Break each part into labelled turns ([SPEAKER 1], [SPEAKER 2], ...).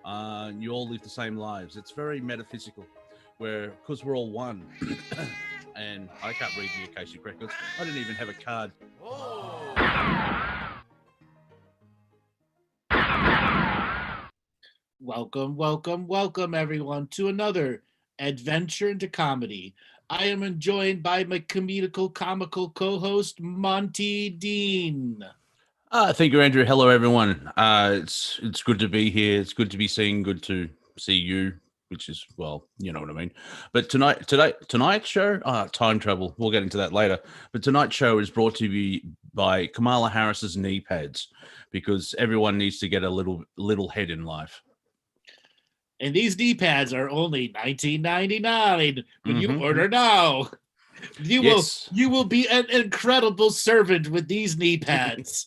[SPEAKER 1] You all live the same lives. It's very metaphysical, where because we're all one. And I can't read the Akashic Records. I didn't even have a card.
[SPEAKER 2] Welcome, everyone, to another adventure into comedy. I am joined by my comical co-host, Monty Dean.
[SPEAKER 1] Thank you, Andrew. Hello, everyone. It's good to be here. It's good to be seen. Good to see you, which is, well, you know what I mean. But tonight's show, time travel. We'll get into that later. But tonight's show is brought to you by Kamala Harris's knee pads, because everyone needs to get a little head in life.
[SPEAKER 2] And these knee pads are only $19.99 when you order now. You will be an incredible servant with these knee pads.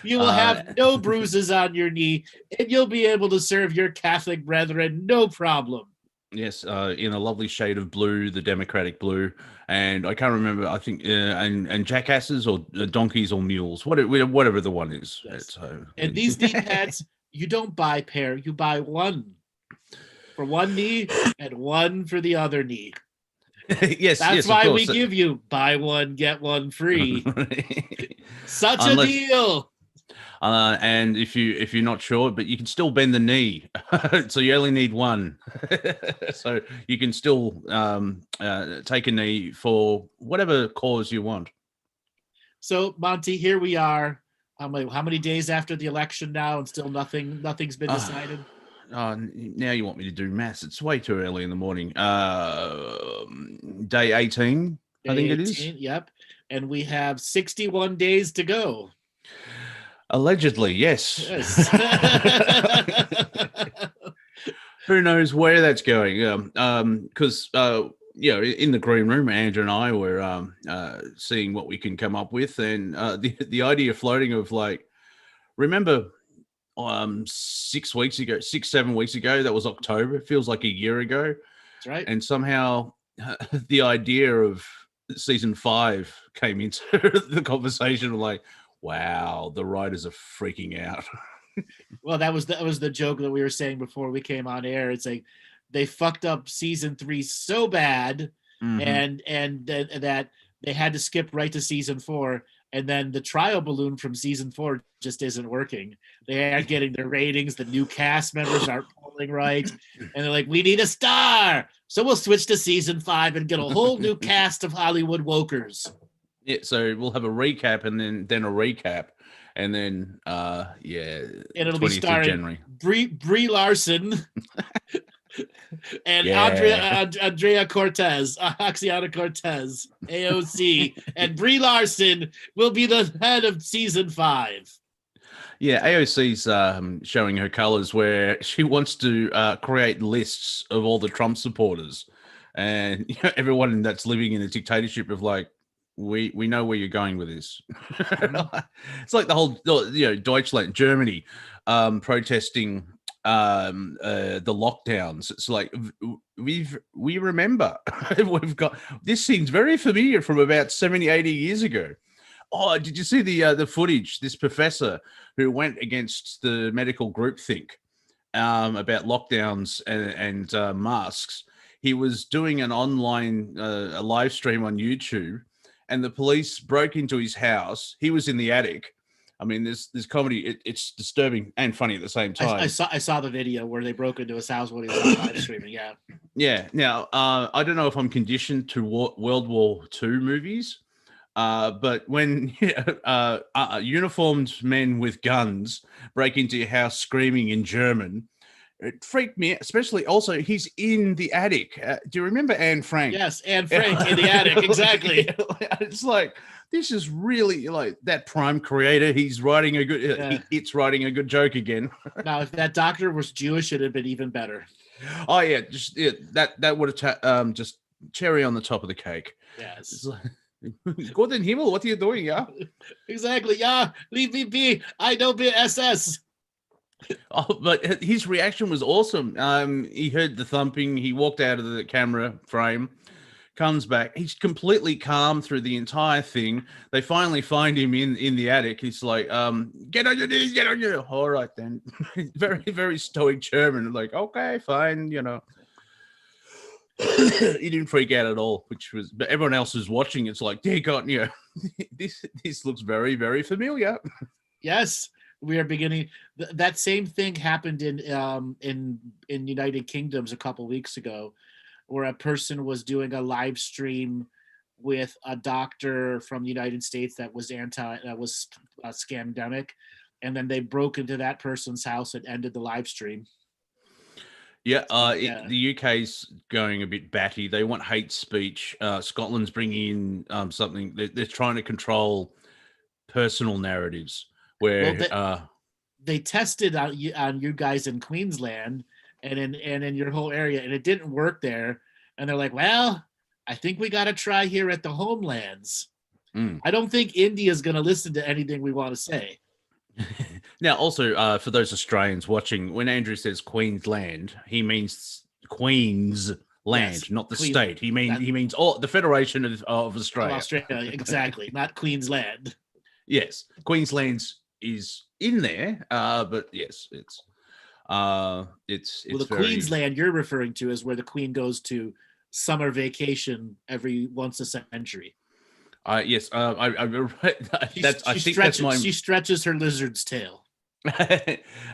[SPEAKER 2] You will have no bruises on your knee, and you'll be able to serve your Catholic brethren no problem.
[SPEAKER 1] Yes, in a lovely shade of blue, the Democratic blue, and I can't remember. I think and jackasses or donkeys or mules, whatever the one is.
[SPEAKER 2] Yes. And these knee pads, you don't buy pair, you buy one for one knee and one for the other knee. That's why we give you buy one get one free. Such a deal.
[SPEAKER 1] And if you're not sure, but you can still bend the knee, so you only need one. So you can still take a knee for whatever cause you want.
[SPEAKER 2] So Monty, here we are. How many days after the election now, and still nothing's been decided?
[SPEAKER 1] Now you want me to do maths? It's way too early in the morning. Day 18, I think it is.
[SPEAKER 2] Yep. And we have 61 days to go.
[SPEAKER 1] Allegedly, yes. Who knows where that's going? Because in the green room, Andrew and I were seeing what we can come up with, and the idea floating of, like, remember 7 weeks ago, that was October. It feels like a year ago.
[SPEAKER 2] That's right.
[SPEAKER 1] And somehow the idea of season 5 came into the conversation of, like, wow, the writers are freaking out.
[SPEAKER 2] Well, that was the joke that we were saying before we came on air. It's like they fucked up season 3 so bad, and that they had to skip right to season 4. And then the trial balloon from season 4 just isn't working. They aren't getting their ratings. The new cast members aren't polling right. And they're like, we need a star. So we'll switch to season 5 and get a whole new cast of Hollywood wokers.
[SPEAKER 1] Yeah, so we'll have a recap and then a recap. And then, and
[SPEAKER 2] it'll be starring Brie Larson and Andrea Cortez, Oxiana Cortez, AOC, and Brie Larson will be the head of season 5.
[SPEAKER 1] Yeah, AOC's showing her colors, where she wants to create lists of all the Trump supporters, and everyone that's living in a dictatorship of, like, we know where you're going with this. It's like the whole Deutschland, Germany, protesting the lockdowns. It's like we remember. We've got this seems very familiar from about 70, 80 years ago. Oh, did you see the footage? This professor who went against the medical groupthink about lockdowns and masks. He was doing an online a live stream on YouTube, and the police broke into his house. He was in the attic. I mean, this comedy, it's disturbing and funny at the same time.
[SPEAKER 2] I saw the video where they broke into his house when he was live streaming. Yeah.
[SPEAKER 1] Yeah. Now, I don't know if I'm conditioned to World War II movies, but when uniformed men with guns break into your house screaming in German, it freaked me out, especially also he's in the attic. Do you remember Anne Frank?
[SPEAKER 2] Yes, Anne Frank in the attic, exactly.
[SPEAKER 1] It's like, this is really like that prime creator. He's writing a good, it's writing a good joke again.
[SPEAKER 2] Now, if that doctor was Jewish, it'd have been even better.
[SPEAKER 1] Oh yeah, that would have just cherry on the top of the cake.
[SPEAKER 2] Yes.
[SPEAKER 1] Guten Himmel, what are you doing? Yeah,
[SPEAKER 2] exactly. Yeah, leave me be. I know be SS.
[SPEAKER 1] Oh, but his reaction was awesome. He heard the thumping. He walked out of the camera frame, comes back. He's completely calm through the entire thing. They finally find him in the attic. He's like, get on your knees, get on your... All right, then. Very, very stoic German. Like, okay, fine, you know. He didn't freak out at all, which was... But everyone else who's watching, it's like, dear God, you know, this looks very, very familiar.
[SPEAKER 2] Yes, we are beginning. That same thing happened in United Kingdoms a couple weeks ago, where a person was doing a live stream with a doctor from the United States that was scamdemic, and then they broke into that person's house and ended the live stream.
[SPEAKER 1] Yeah, the UK's going a bit batty. They want hate speech. Scotland's bringing in something. They're trying to control personal narratives where
[SPEAKER 2] they tested on you guys in Queensland and in your whole area, and it didn't work there. And they're like, well, I think we got to try here at the homelands. I don't think India's going to listen to anything we want to say.
[SPEAKER 1] Now, also, for those Australians watching, when Andrew says Queensland, he means Queensland, yes, not the state. He means all the Federation of Australia.
[SPEAKER 2] Australia, exactly, not Queensland.
[SPEAKER 1] Yes, Queensland's is in there, but yes, it's well, the
[SPEAKER 2] Queensland you're referring to is where the Queen goes to summer vacation every once a century.
[SPEAKER 1] Yes,
[SPEAKER 2] she stretches her lizard's tail.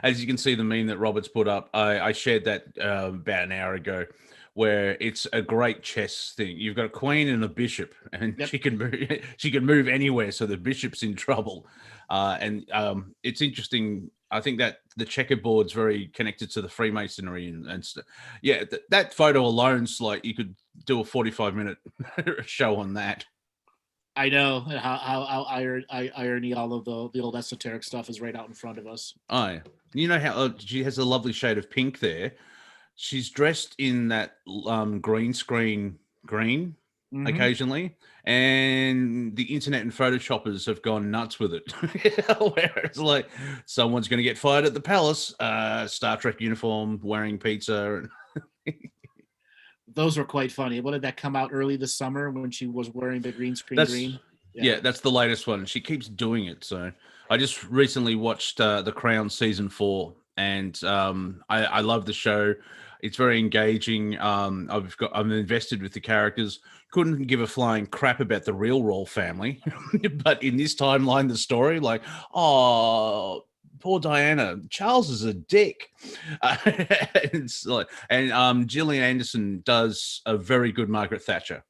[SPEAKER 1] As you can see, the meme that Robert's put up, I shared that about an hour ago, where it's a great chess thing. You've got a queen and a bishop, and yep. she can move anywhere, so the bishop's in trouble. And it's interesting. I think that the checkerboard's very connected to the Freemasonry and stuff. Yeah, that photo alone's like you could do a 45-minute show on that.
[SPEAKER 2] I know how irony all of the old esoteric stuff is right out in front of us.
[SPEAKER 1] Oh, you know how she has a lovely shade of pink there. She's dressed in that green screen green occasionally, and the internet and photoshoppers have gone nuts with it. Where it's like someone's going to get fired at the palace, Star Trek uniform, wearing pizza.
[SPEAKER 2] Those were quite funny. What did that come out early this summer when she was wearing the green screen green?
[SPEAKER 1] Yeah, that's the latest one. She keeps doing it. So I just recently watched The Crown season 4, and I love the show. It's very engaging. I'm invested with the characters. Couldn't give a flying crap about the real royal family, but in this timeline, the story, like, oh, poor Diana, Charles is a dick. And Gillian Anderson does a very good Margaret Thatcher.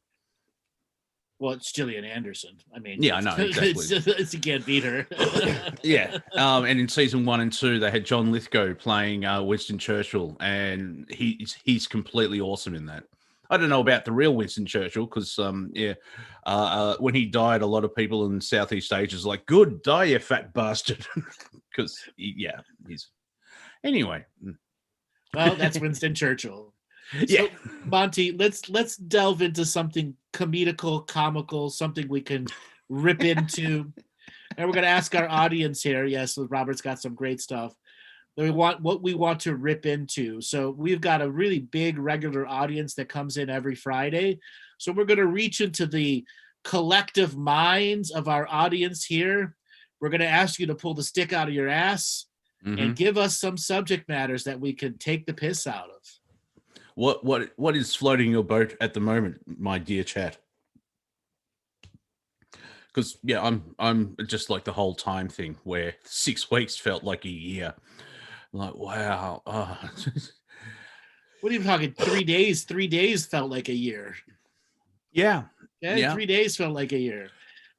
[SPEAKER 2] Well, it's Gillian Anderson. I mean,
[SPEAKER 1] yeah, I know exactly.
[SPEAKER 2] You can't beat her.
[SPEAKER 1] Yeah, and in season 1 and 2, they had John Lithgow playing Winston Churchill, and he's completely awesome in that. I don't know about the real Winston Churchill because, when he died, a lot of people in Southeast Asia is like, "Good, die, you fat bastard," because he's anyway.
[SPEAKER 2] Well, that's Winston Churchill.
[SPEAKER 1] Yeah,
[SPEAKER 2] so, Monty, let's delve into something comical, something we can rip into, and we're going to ask our audience here. Yes, Robert's got some great stuff. We want to rip into. So we've got a really big regular audience that comes in every Friday. So we're going to reach into the collective minds of our audience here. We're going to ask you to pull the stick out of your ass and give us some subject matters that we can take the piss out of.
[SPEAKER 1] What is floating your boat at the moment, my dear chat? Because I'm just like the whole time thing where 6 weeks felt like a year. Like, wow.
[SPEAKER 2] What are you talking? 3 days? 3 days felt like a year.
[SPEAKER 1] Yeah.
[SPEAKER 2] 3 days felt like a year.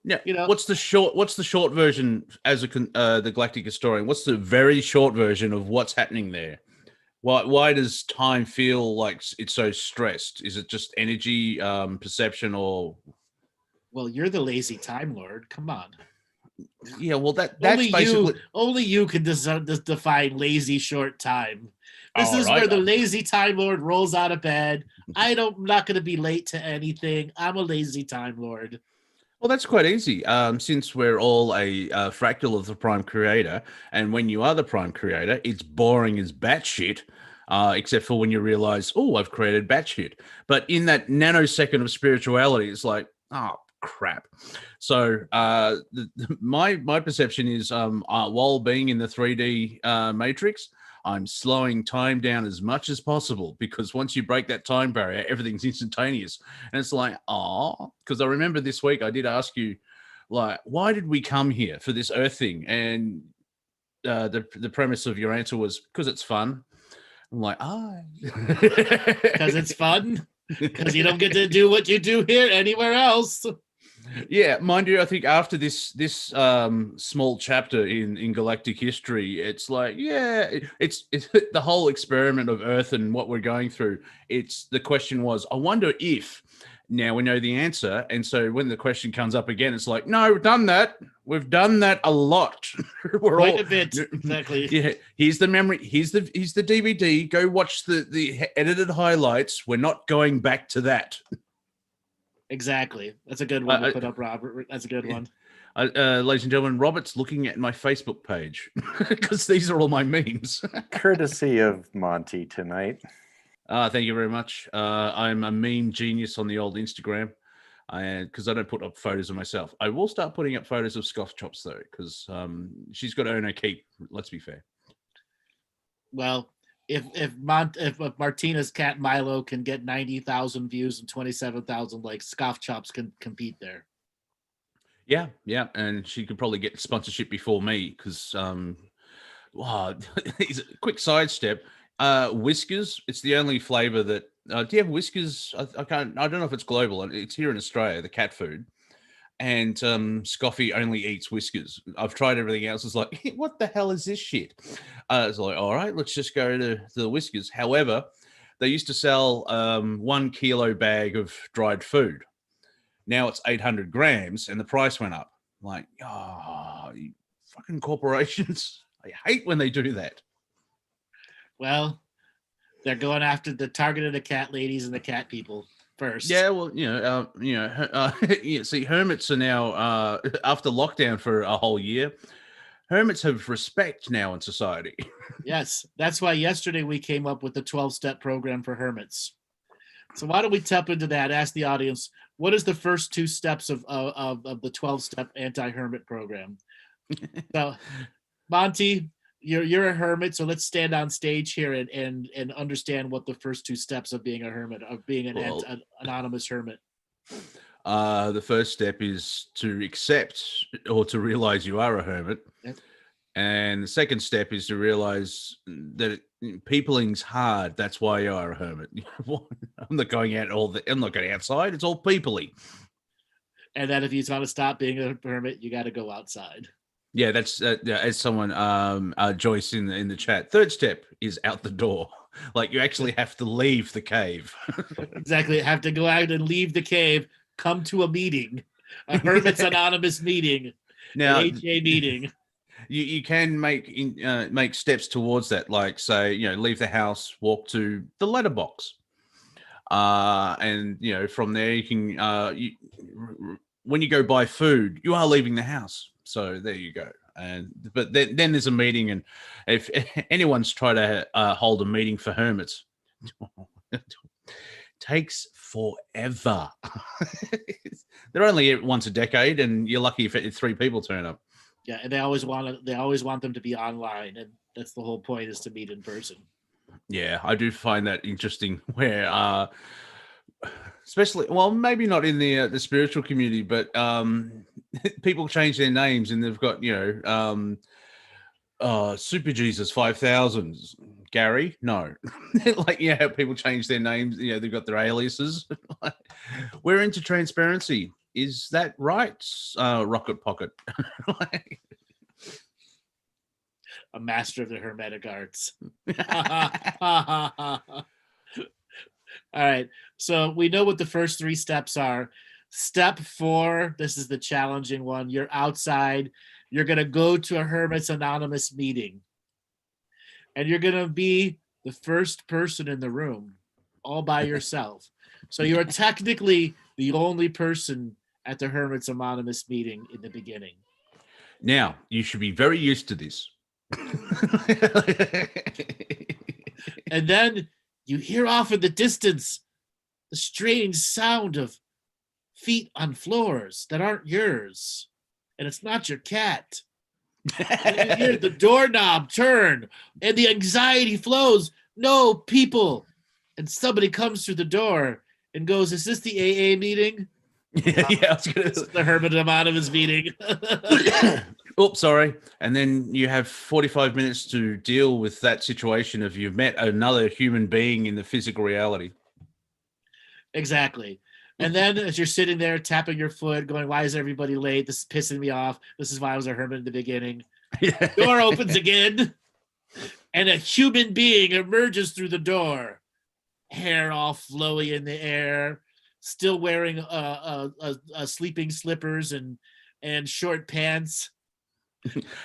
[SPEAKER 1] Yeah. You know, what's the short version as the Galactic historian? What's the very short version of what's happening there? Why does time feel like it's so stressed? Is it just energy, perception, or?
[SPEAKER 2] Well, you're the lazy Time Lord. Come on.
[SPEAKER 1] Yeah, well, that's basically
[SPEAKER 2] only you can define lazy short time. This is where the lazy Time Lord rolls out of bed. I'm not going to be late to anything. I'm a lazy Time Lord.
[SPEAKER 1] Well, that's quite easy. Since we're all a fractal of the Prime Creator, and when you are the Prime Creator, it's boring as batshit. except for when you realize, oh, I've created batshit. But in that nanosecond of spirituality, it's like, oh, crap. So my perception is while being in the 3D matrix, I'm slowing time down as much as possible, because once you break that time barrier, everything's instantaneous. And it's like, oh, because I remember this week I did ask you, like, why did we come here for this Earth thing? And the premise of your answer was because it's fun. I'm like,
[SPEAKER 2] because it's fun, because you don't get to do what you do here anywhere else.
[SPEAKER 1] Yeah, mind you, I think after this small chapter in Galactic history, it's like, yeah, it's the whole experiment of Earth and what we're going through. It's the question was, I wonder if now we know the answer, and so when the question comes up again, it's like, no, we've done that. We've done that a lot. We're
[SPEAKER 2] quite
[SPEAKER 1] all,
[SPEAKER 2] a bit, exactly.
[SPEAKER 1] Yeah, here's the memory. Here's the DVD. Go watch the edited highlights. We're not going back to that.
[SPEAKER 2] Exactly. That's a good one to put up, Robert. That's a good one.
[SPEAKER 1] Ladies and gentlemen, Robert's looking at my Facebook page because these are all my memes.
[SPEAKER 3] Courtesy of Monty tonight.
[SPEAKER 1] Thank you very much. I'm a meme genius on the old Instagram, because I don't put up photos of myself. I will start putting up photos of Scoff Chops, though, because she's got to earn her keep. Let's be fair.
[SPEAKER 2] Well, if Martina's cat Milo can get 90,000 views and 27,000 likes, Scoff Chops can compete there.
[SPEAKER 1] Yeah, and she could probably get sponsorship before me, because quick sidestep. Whiskers, it's the only flavor that do you have Whiskers? I don't know if it's global. It's here in Australia, the cat food. And Scoffy only eats Whiskers. I've tried everything else. It's like, what the hell is this shit? It's like, all right, let's just go to the Whiskers. However, they used to sell 1 kilo bag of dried food. Now it's 800 grams, and the price went up. I'm like, you fucking corporations! I hate when they do that.
[SPEAKER 2] Well, they're going after the targeted the cat ladies and the cat people first.
[SPEAKER 1] Yeah, well, see, hermits are now after lockdown for a whole year. Hermits have respect now in society.
[SPEAKER 2] Yes, that's why yesterday we came up with the 12-step program for hermits. So why don't we tap into that? Ask the audience, what is the first 2 steps of the 12-step anti-hermit program? So, Monty, you're a hermit, so let's stand on stage here and understand what the first 2 steps of being a hermit, of being an anonymous hermit.
[SPEAKER 1] The first step is to accept or to realize you are a hermit.
[SPEAKER 2] Yep.
[SPEAKER 1] And the second step is to realize that peopling's hard. That's why you are a hermit. I'm not going out I'm not going outside. It's all peoply.
[SPEAKER 2] And that if you want to stop being a hermit, you got to go outside.
[SPEAKER 1] Yeah, that's as someone Joyce in the chat. Third step is out the door. Like you actually have to leave the cave.
[SPEAKER 2] Exactly, have to go out and leave the cave. Come to a meeting, a Hermits Anonymous meeting,
[SPEAKER 1] now,
[SPEAKER 2] an HA meeting.
[SPEAKER 1] You can make steps towards that, like say, leave the house, walk to the letterbox, and from there you can when you go buy food, you are leaving the house. So there you go. But then there's a meeting, and if anyone's tried to hold a meeting for hermits, takes forever. They're only once a decade, and you're lucky if 3 people turn up.
[SPEAKER 2] Yeah, and they always want them to be online, and that's the whole point, is to meet in person.
[SPEAKER 1] Yeah, I do find that interesting. Where, especially, well, maybe not in the spiritual community, but people change their names, and they've got Super Jesus 5000. Gary, no. Like, people change their names. They've got their aliases. We're into transparency. Is that right, Rocket Pocket?
[SPEAKER 2] A master of the hermetic arts. All right. So we know what the first 3 steps are. Step 4, this is the challenging one. You're outside. You're going to go to a Hermits Anonymous meeting. And you're going to be the first person in the room all by yourself. So you're technically the only person at the Hermits Anonymous meeting in the beginning.
[SPEAKER 1] Now, you should be very used to this.
[SPEAKER 2] And then you hear off in the distance the strange sound of feet on floors that aren't yours. And it's not your cat. And you hear the doorknob turn and the anxiety flows. No people. And somebody comes through the door and goes, "Is this the AA meeting?"
[SPEAKER 1] Yeah, I was gonna...
[SPEAKER 2] The Hermit Anonymous meeting.
[SPEAKER 1] Oops, sorry. And then you have 45 minutes to deal with that situation if you've met another human being in the physical reality.
[SPEAKER 2] Exactly. And then as you're sitting there tapping your foot, going, "Why is everybody late? This is pissing me off. This is why I was a hermit in the beginning."
[SPEAKER 1] Yeah.
[SPEAKER 2] Door opens again, and a human being emerges through the door. Hair all flowy in the air, still wearing sleeping slippers and short pants.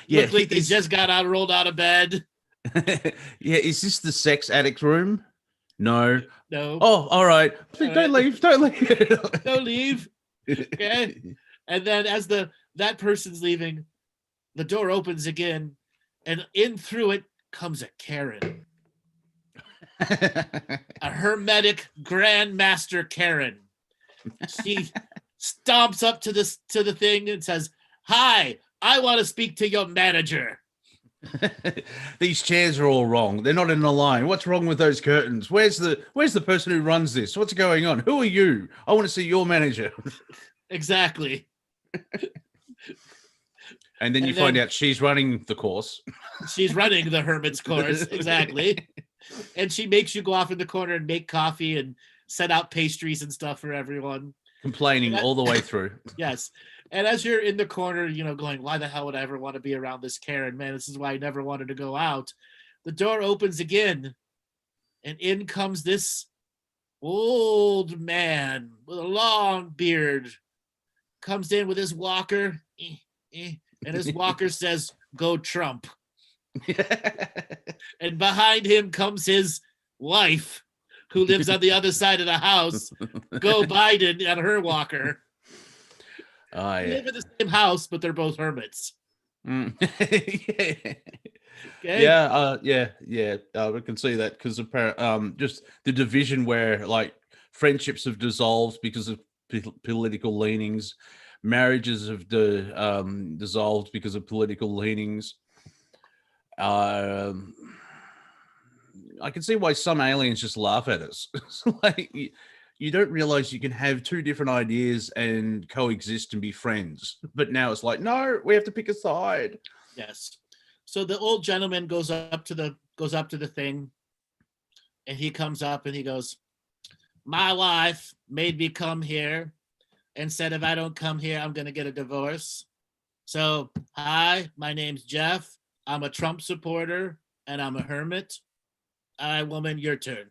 [SPEAKER 1] Yeah,
[SPEAKER 2] Look like they just got rolled out of bed.
[SPEAKER 1] Yeah, is this the sex addict room? No.
[SPEAKER 2] No.
[SPEAKER 1] Oh, all right. Please,
[SPEAKER 2] All
[SPEAKER 1] don't
[SPEAKER 2] right.
[SPEAKER 1] leave. Don't leave.
[SPEAKER 2] Don't leave. Okay. And then as that person's leaving, the door opens again, and in through it comes a Karen. A hermetic grandmaster Karen. She stomps up to the thing and says, "Hi, I want to speak to your manager."
[SPEAKER 1] These chairs are all wrong. They're not in a line. What's wrong with those curtains? Where's the person who runs this? What's going on? Who are you? I want to see your manager.
[SPEAKER 2] Exactly.
[SPEAKER 1] And then you find out she's running the course.
[SPEAKER 2] She's running the hermit's course. Exactly. And she makes you go off in the corner and make coffee and set out pastries and stuff for everyone.
[SPEAKER 1] Complaining all the way through.
[SPEAKER 2] Yes. And as you're in the corner, going, "Why the hell would I ever want to be around this Karen? Man, this is why I never wanted to go out." The door opens again, and in comes this old man with a long beard. Comes in with his walker, and his walker says, "Go Trump." And behind him comes his wife, who lives on the other side of the house. "Go Biden," and her walker. They live in the same house, but they're both hermits.
[SPEAKER 1] Yeah.
[SPEAKER 2] Okay?
[SPEAKER 1] Yeah. We can see that because just the division where like friendships have dissolved because of political leanings, marriages have dissolved because of political leanings. I can see why some aliens just laugh at us. Like you don't realize you can have two different ideas and coexist and be friends. But now it's like, no, we have to pick a side.
[SPEAKER 2] Yes. So the old gentleman goes up to the thing, and he comes up and he goes, "My wife made me come here and said if I don't come here, I'm going to get a divorce. So, hi, my name's Jeff. I'm a Trump supporter and I'm a hermit. All right, woman, your turn."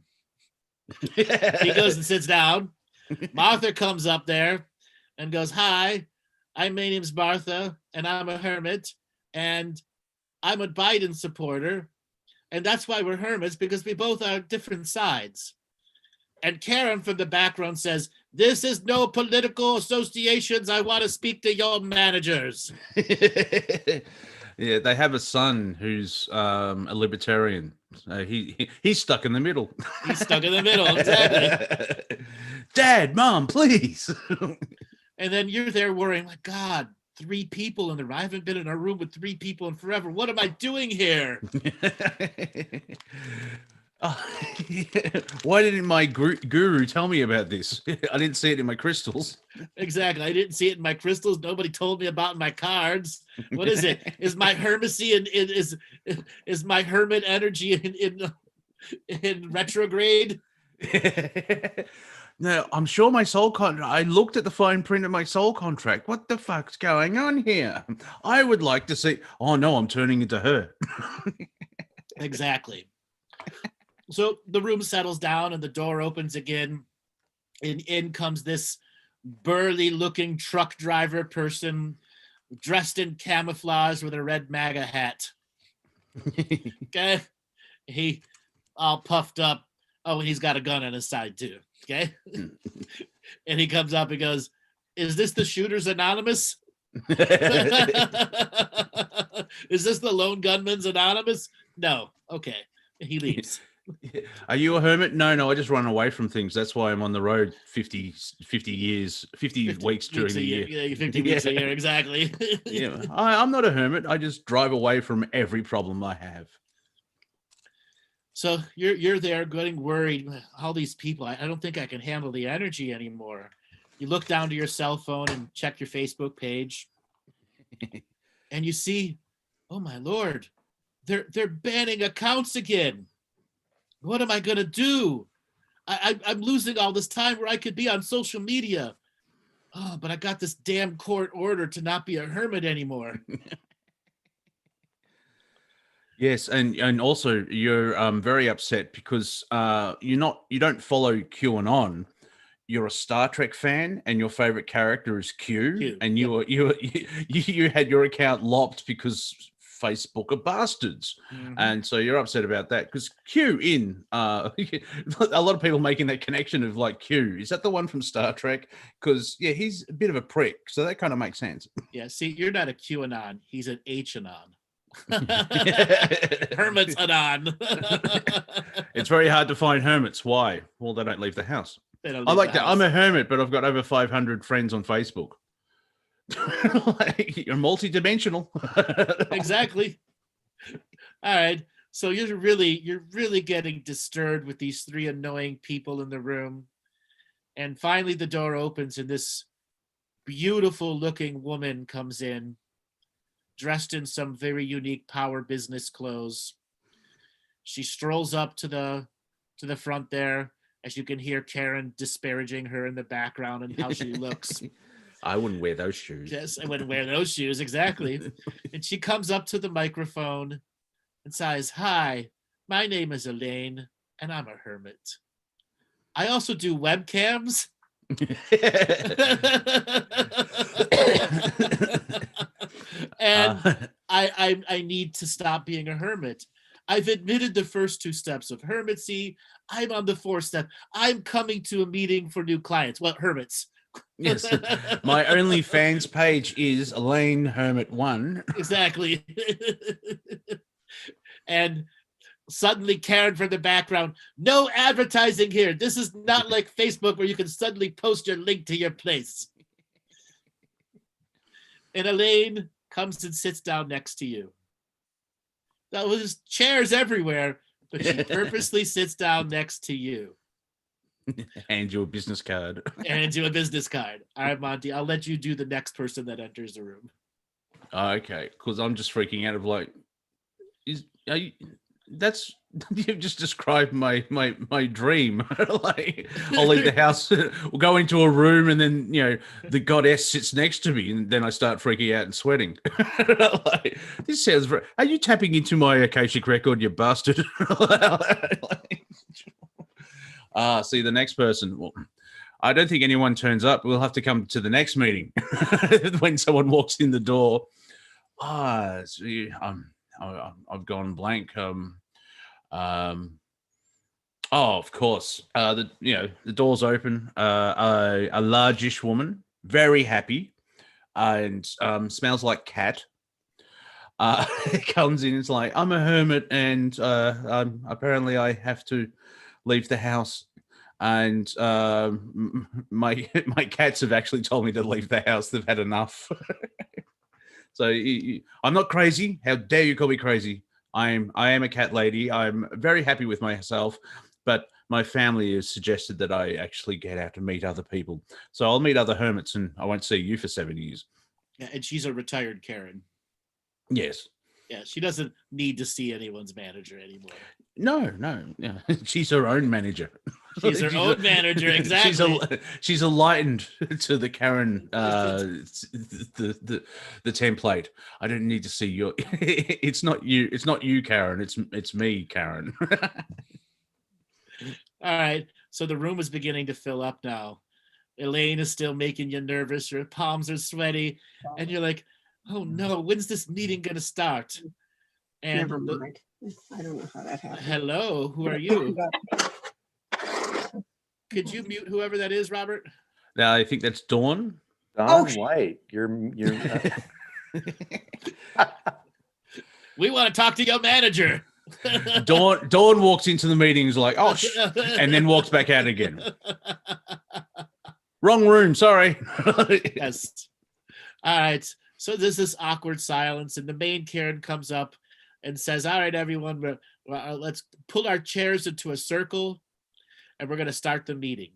[SPEAKER 2] He goes and sits down. Martha comes up there and goes, "Hi, my name's Martha and I'm a hermit and I'm a Biden supporter. And that's why we're hermits, because we both are different sides." And Karen from the background says, "This is no political associations. I want to speak to your managers."
[SPEAKER 1] Yeah, they have a son who's a libertarian. He's stuck in the middle.
[SPEAKER 2] He's stuck in the middle, exactly.
[SPEAKER 1] Dad, Mom, please.
[SPEAKER 2] And then you're there worrying, "My God, 3 people in the room. I haven't been in a room with 3 people in forever. What am I doing here?"
[SPEAKER 1] Why didn't my guru tell me about this? I didn't see it in my crystals.
[SPEAKER 2] Exactly. I didn't see it in my crystals. Nobody told me about my cards. What is it? Is my hermesy and is my hermit energy in retrograde?
[SPEAKER 1] No, I'm sure my soul contract. I looked at the fine print of my soul contract. What the fuck's going on here? I would like to see. Oh no, I'm turning into her.
[SPEAKER 2] Exactly. So the room settles down and the door opens again, and in comes this burly looking truck driver person dressed in camouflage with a red MAGA hat. Okay. He all puffed up. Oh, and he's got a gun on his side too. Okay. And he comes up and goes, "Is this the Shooters Anonymous? Is this the Lone Gunman's Anonymous?" "No." "Okay." He leaves.
[SPEAKER 1] Are you a hermit? No, I just run away from things. That's why I'm on the road 50 years, 50 weeks during the year.
[SPEAKER 2] Yeah, 50 weeks a year, exactly.
[SPEAKER 1] Yeah, I'm not a hermit. I just drive away from every problem I have.
[SPEAKER 2] So you're there getting worried. All these people, I don't think I can handle the energy anymore. You look down to your cell phone and check your Facebook page, and you see, oh my Lord, they're banning accounts again. What am I gonna do? I'm losing all this time where I could be on social media. Oh, but I got this damn court order to not be a hermit anymore.
[SPEAKER 1] Yes, and also you're very upset because you don't follow QAnon. You're a Star Trek fan, and your favorite character is Q. And you had your account locked because Facebook are bastards, and so you're upset about that because Q in a lot of people making that connection of like Q, is that the one from Star Trek? Because he's a bit of a prick, so that kind of makes sense.
[SPEAKER 2] Yeah, see, you're not a QAnon, he's an H-anon. Hermits anon.
[SPEAKER 1] It's very hard to find hermits. Why? Well, they don't leave the house. I like that. I'm a hermit, but I've got over 500 friends on Facebook. Like, you're multi-dimensional.
[SPEAKER 2] Exactly. All right. So you're really getting disturbed with these three annoying people in the room. And finally the door opens and this beautiful looking woman comes in, dressed in some very unique power business clothes. She strolls up to the front there, as you can hear Karen disparaging her in the background and how she looks.
[SPEAKER 1] I wouldn't wear those shoes.
[SPEAKER 2] Yes, I wouldn't wear those shoes, exactly. And she comes up to the microphone and says, "Hi, my name is Elaine, and I'm a hermit. I also do webcams." And I need to stop being a hermit. I've admitted the first 2 steps of hermitsy. I'm on the 4th step. I'm coming to a meeting for new clients. Well, hermits.
[SPEAKER 1] Yes. My OnlyFans page is Elaine Hermit 1.
[SPEAKER 2] Exactly. And suddenly Karen from the background, "No advertising here. This is not like Facebook where you can suddenly post your link to your place." And Elaine comes and sits down next to you. There was chairs everywhere, but she purposely sits down next to you.
[SPEAKER 1] Hand you a business card.
[SPEAKER 2] And you a business card. All right, Monty, I'll let you do the next person that enters the room.
[SPEAKER 1] Okay, because I'm just freaking out of like, you've just described my dream. Like, I'll leave the house, we'll go into a room, and then the goddess sits next to me, and then I start freaking out and sweating. Like, this sounds very. Are you tapping into my Akashic record, you bastard? See the next person. Well, I don't think anyone turns up. We'll have to come to the next meeting when someone walks in the door. I've gone blank. Of course. The doors open. A largish woman, very happy, and smells like cat. Comes in. It's like, I'm a hermit, and apparently I have to leave the house. And my cats have actually told me to leave the house. They've had enough. So I'm not crazy. How dare you call me crazy? I am a cat lady. I'm very happy with myself, but my family has suggested that I actually get out to meet other people. So I'll meet other hermits, and I won't see you for 7 years.
[SPEAKER 2] Yeah, and she's a retired Karen.
[SPEAKER 1] Yes.
[SPEAKER 2] Yeah, she doesn't need to see anyone's manager anymore.
[SPEAKER 1] No. Yeah. She's her own manager.
[SPEAKER 2] She's her own manager, exactly.
[SPEAKER 1] She's enlightened to the Karen, the template. I don't need to see your. It's not you. It's not you, Karen. It's me, Karen.
[SPEAKER 2] All right. So the room is beginning to fill up now. Elaine is still making you nervous. Your palms are sweaty, and you're like, "Oh no, when's this meeting gonna start?" And
[SPEAKER 4] never mind. I don't know how that happened.
[SPEAKER 2] Hello, who are you? Could you mute whoever that is, Robert?
[SPEAKER 1] Now I think that's Dawn.
[SPEAKER 3] Dawn White. You're
[SPEAKER 2] We want to talk to your manager.
[SPEAKER 1] Dawn walks into the meetings like, oh, and then walks back out again. Wrong room, sorry.
[SPEAKER 2] Yes. All right. So there's this awkward silence, and the main Karen comes up and says, all right, everyone, let's pull our chairs into a circle, and we're going to start the meeting.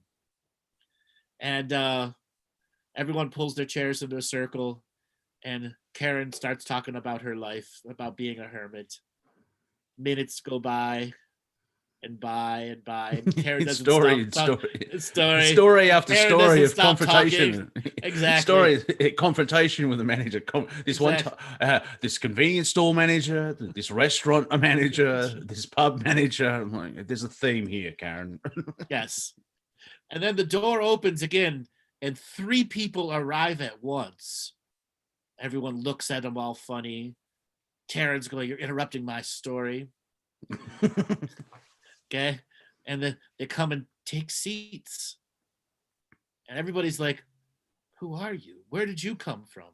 [SPEAKER 2] And everyone pulls their chairs into a circle, and Karen starts talking about her life, about being a hermit. Minutes go by and by and by, and Karen doesn't
[SPEAKER 1] story after
[SPEAKER 2] Karen
[SPEAKER 1] story
[SPEAKER 2] doesn't
[SPEAKER 1] of
[SPEAKER 2] stop
[SPEAKER 1] confrontation.
[SPEAKER 2] Exactly.
[SPEAKER 1] Confrontation with the manager. This convenience store manager, this restaurant manager, this pub manager. I'm like, there's a theme here, Karen.
[SPEAKER 2] Yes. And then the door opens again, and 3 people arrive at once. Everyone looks at them all funny. Karen's going, you're interrupting my story. Okay. And then they come and take seats. And everybody's like, who are you? Where did you come from?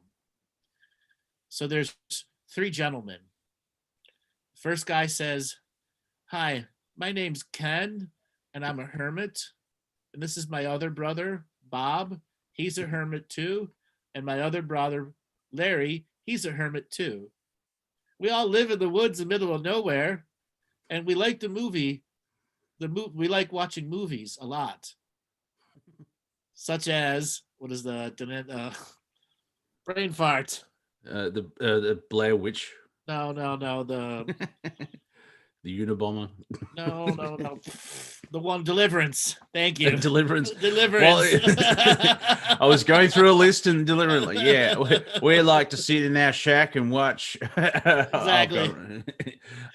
[SPEAKER 2] So there's 3 gentlemen. First guy says, hi, my name's Ken, and I'm a hermit. And this is my other brother, Bob. He's a hermit too. And my other brother, Larry, he's a hermit too. We all live in the woods in the middle of nowhere, and we like we like watching movies a lot, such as what is the brain fart?
[SPEAKER 1] The Blair Witch.
[SPEAKER 2] No, the
[SPEAKER 1] The Unabomber.
[SPEAKER 2] no, the one Deliverance. Thank you.
[SPEAKER 1] Deliverance.
[SPEAKER 2] Deliverance.
[SPEAKER 1] Well, I was going through a list and Deliverance. Like, yeah, we like to sit in our shack and watch.
[SPEAKER 2] Exactly.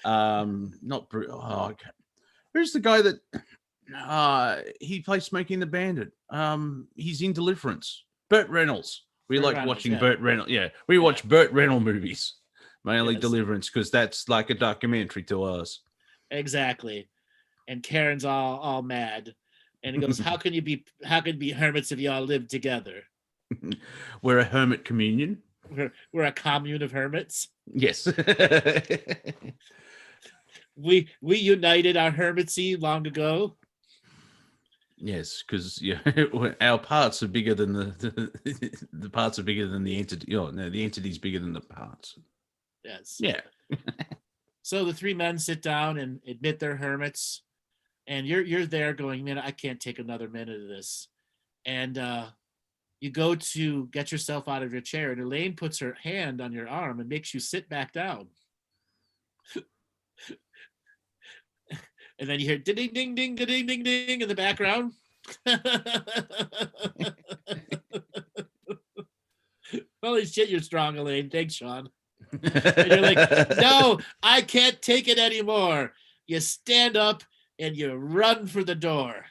[SPEAKER 1] Okay. Who's the guy that he plays Smokey and the Bandit? He's in Deliverance. Burt Reynolds. We
[SPEAKER 2] Burt
[SPEAKER 1] like
[SPEAKER 2] Reynolds,
[SPEAKER 1] watching
[SPEAKER 2] yeah.
[SPEAKER 1] Burt Reynolds. Yeah, we watch Burt Reynolds movies. Mainly
[SPEAKER 2] Yes.
[SPEAKER 1] Deliverance, because that's like a documentary to us.
[SPEAKER 2] Exactly. And Karen's all mad. And he goes, how can you be hermits if you all live together?
[SPEAKER 1] We're a hermit communion.
[SPEAKER 2] We're a commune of hermits.
[SPEAKER 1] Yes.
[SPEAKER 2] We united our hermitsy long ago.
[SPEAKER 1] Yes, because our parts are bigger than the parts are bigger than the entity. No, the entity's bigger than the parts.
[SPEAKER 2] Yes.
[SPEAKER 1] Yeah.
[SPEAKER 2] So the 3 men sit down and admit they're hermits, and you're there going, man, I can't take another minute of this. And you go to get yourself out of your chair, and Elaine puts her hand on your arm and makes you sit back down. And then you hear ding ding ding ding ding ding ding in the background. Holy shit, you're strong, Elaine. Thanks, Sean. And you're like, no, I can't take it anymore. You stand up and you run for the door.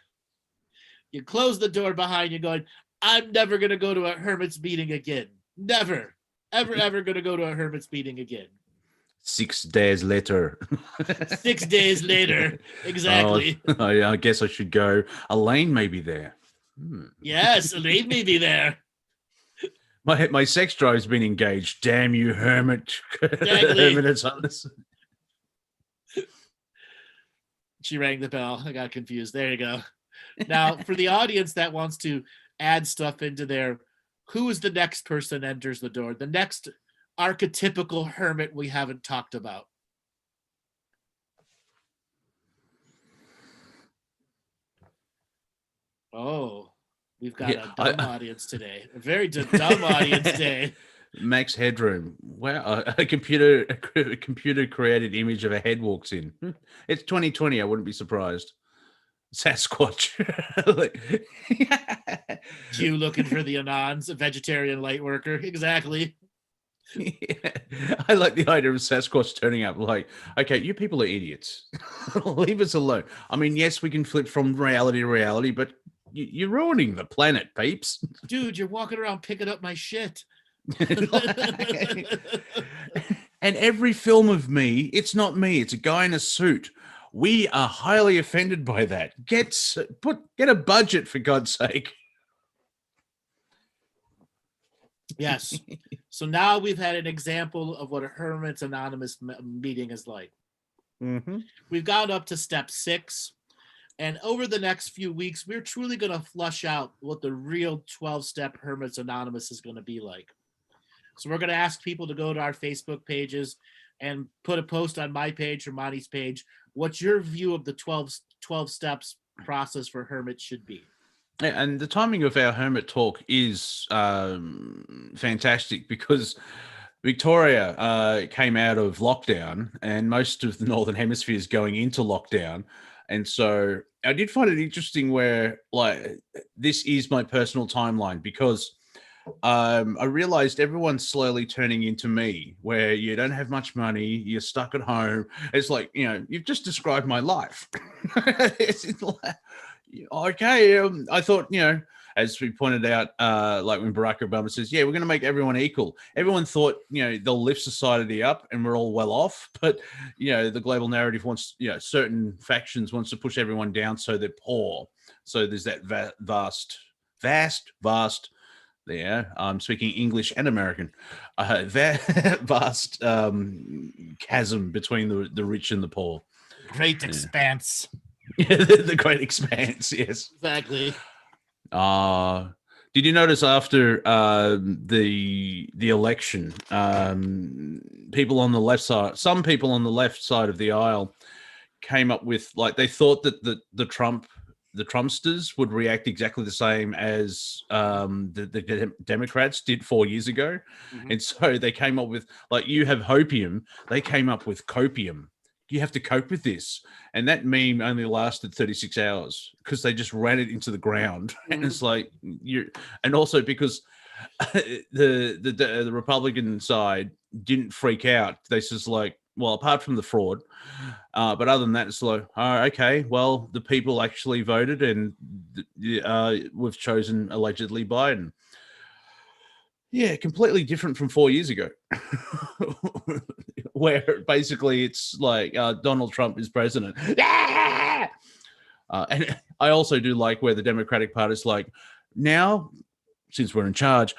[SPEAKER 2] You close the door behind you going, I'm never going to go to a hermit's meeting again. Never, ever going to go to a hermit's meeting again.
[SPEAKER 1] 6 days later.
[SPEAKER 2] 6 days later. Exactly.
[SPEAKER 1] Oh, I guess I should go. Elaine may be there.
[SPEAKER 2] Yes, Elaine may be there.
[SPEAKER 1] My sex drive's been engaged. Damn you, hermit.
[SPEAKER 2] Exactly.
[SPEAKER 1] Hermit on this.
[SPEAKER 2] She rang the bell. I got confused. There you go. Now, for the audience that wants to add stuff into there, who is the next person enters the door? The next archetypical hermit we haven't talked about. Oh, we've got a dumb audience today. A very dumb audience today.
[SPEAKER 1] Max Headroom. Wow, a computer created image of a head walks in. It's 2020. I wouldn't be surprised. Sasquatch.
[SPEAKER 2] You looking for the Anons, a vegetarian light worker. Exactly.
[SPEAKER 1] Yeah. I like the idea of Sasquatch turning up like, okay, you people are idiots. Leave us alone. I mean, yes, we can flip from reality to reality, but you're ruining the planet, peeps.
[SPEAKER 2] Dude, you're walking around picking up my shit.
[SPEAKER 1] And every film of me, it's not me, it's a guy in a suit. We are highly offended by that. Get a budget, for God's sake.
[SPEAKER 2] Yes. So now we've had an example of what a Hermits Anonymous meeting is like.
[SPEAKER 1] Mm-hmm.
[SPEAKER 2] We've gone up to step 6. And over the next few weeks, we're truly going to flush out what the real 12-step Hermits Anonymous is going to be like. So we're going to ask people to go to our Facebook pages and put a post on my page or Monty's page. What's your view of the 12 steps process for Hermit should be?
[SPEAKER 1] Yeah, and the timing of our Hermit talk is fantastic because Victoria came out of lockdown and most of the Northern Hemisphere is going into lockdown. And so I did find it interesting where, like, this is my personal timeline because I realized everyone's slowly turning into me, where you don't have much money, you're stuck at home. It's like, you've just described my life. It's like, okay, I thought, as we pointed out, like when Barack Obama says, yeah, we're going to make everyone equal. Everyone thought, they'll lift society up and we're all well off. But, the global narrative wants, certain factions wants to push everyone down so they're poor. So there's that vast, there, I'm speaking English and American, vast chasm between the rich and the poor.
[SPEAKER 2] Great expanse.
[SPEAKER 1] The great expanse, yes.
[SPEAKER 2] Exactly.
[SPEAKER 1] Did you notice after the election, people on the left side, some people on the left side of the aisle came up with, like, they thought that the Trumpsters would react exactly the same as the Democrats did 4 years ago.
[SPEAKER 2] Mm-hmm.
[SPEAKER 1] And so they came up with, like, you have hopium, they came up with copium. You have to cope with this. And that meme only lasted 36 hours because they just ran it into the ground. Mm-hmm. And it's like, and also because the Republican side didn't freak out. They just like, well, apart from the fraud, but other than that, it's like, oh, okay, well, the people actually voted and we've chosen allegedly Biden. Yeah, completely different from 4 years ago, where basically it's like Donald Trump is president. Yeah! And I also do like where the Democratic Party is like, now, since we're in charge,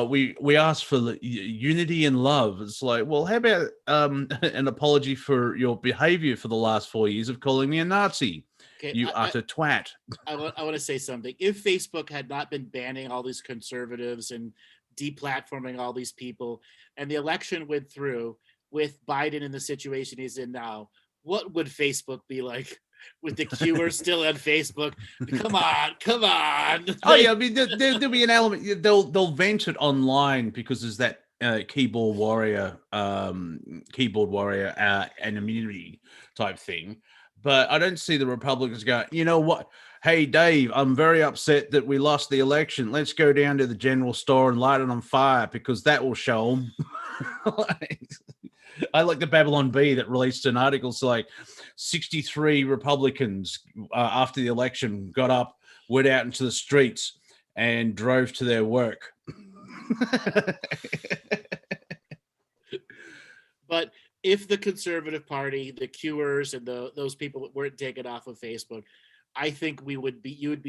[SPEAKER 1] we ask for unity and love. It's like, well, how about an apology for your behavior for the last 4 years of calling me a Nazi? Okay, you utter twat.
[SPEAKER 2] I want to say something. If Facebook had not been banning all these conservatives and deplatforming all these people, and the election went through with Biden in the situation he's in now, what would Facebook be like? With the Qers still on Facebook, come on.
[SPEAKER 1] Oh yeah, I mean there'll be an element. They'll vent it online because there's that keyboard warrior anonymity type thing. But I don't see the Republicans going, you know what? Hey Dave, I'm very upset that we lost the election. Let's go down to the general store and light it on fire because that will show them. I like the Babylon Bee that released an article. So like 63 Republicans after the election got up, went out into the streets and drove to their work.
[SPEAKER 2] But if the Conservative Party, the Qers, and those people weren't taken off of Facebook, I think you would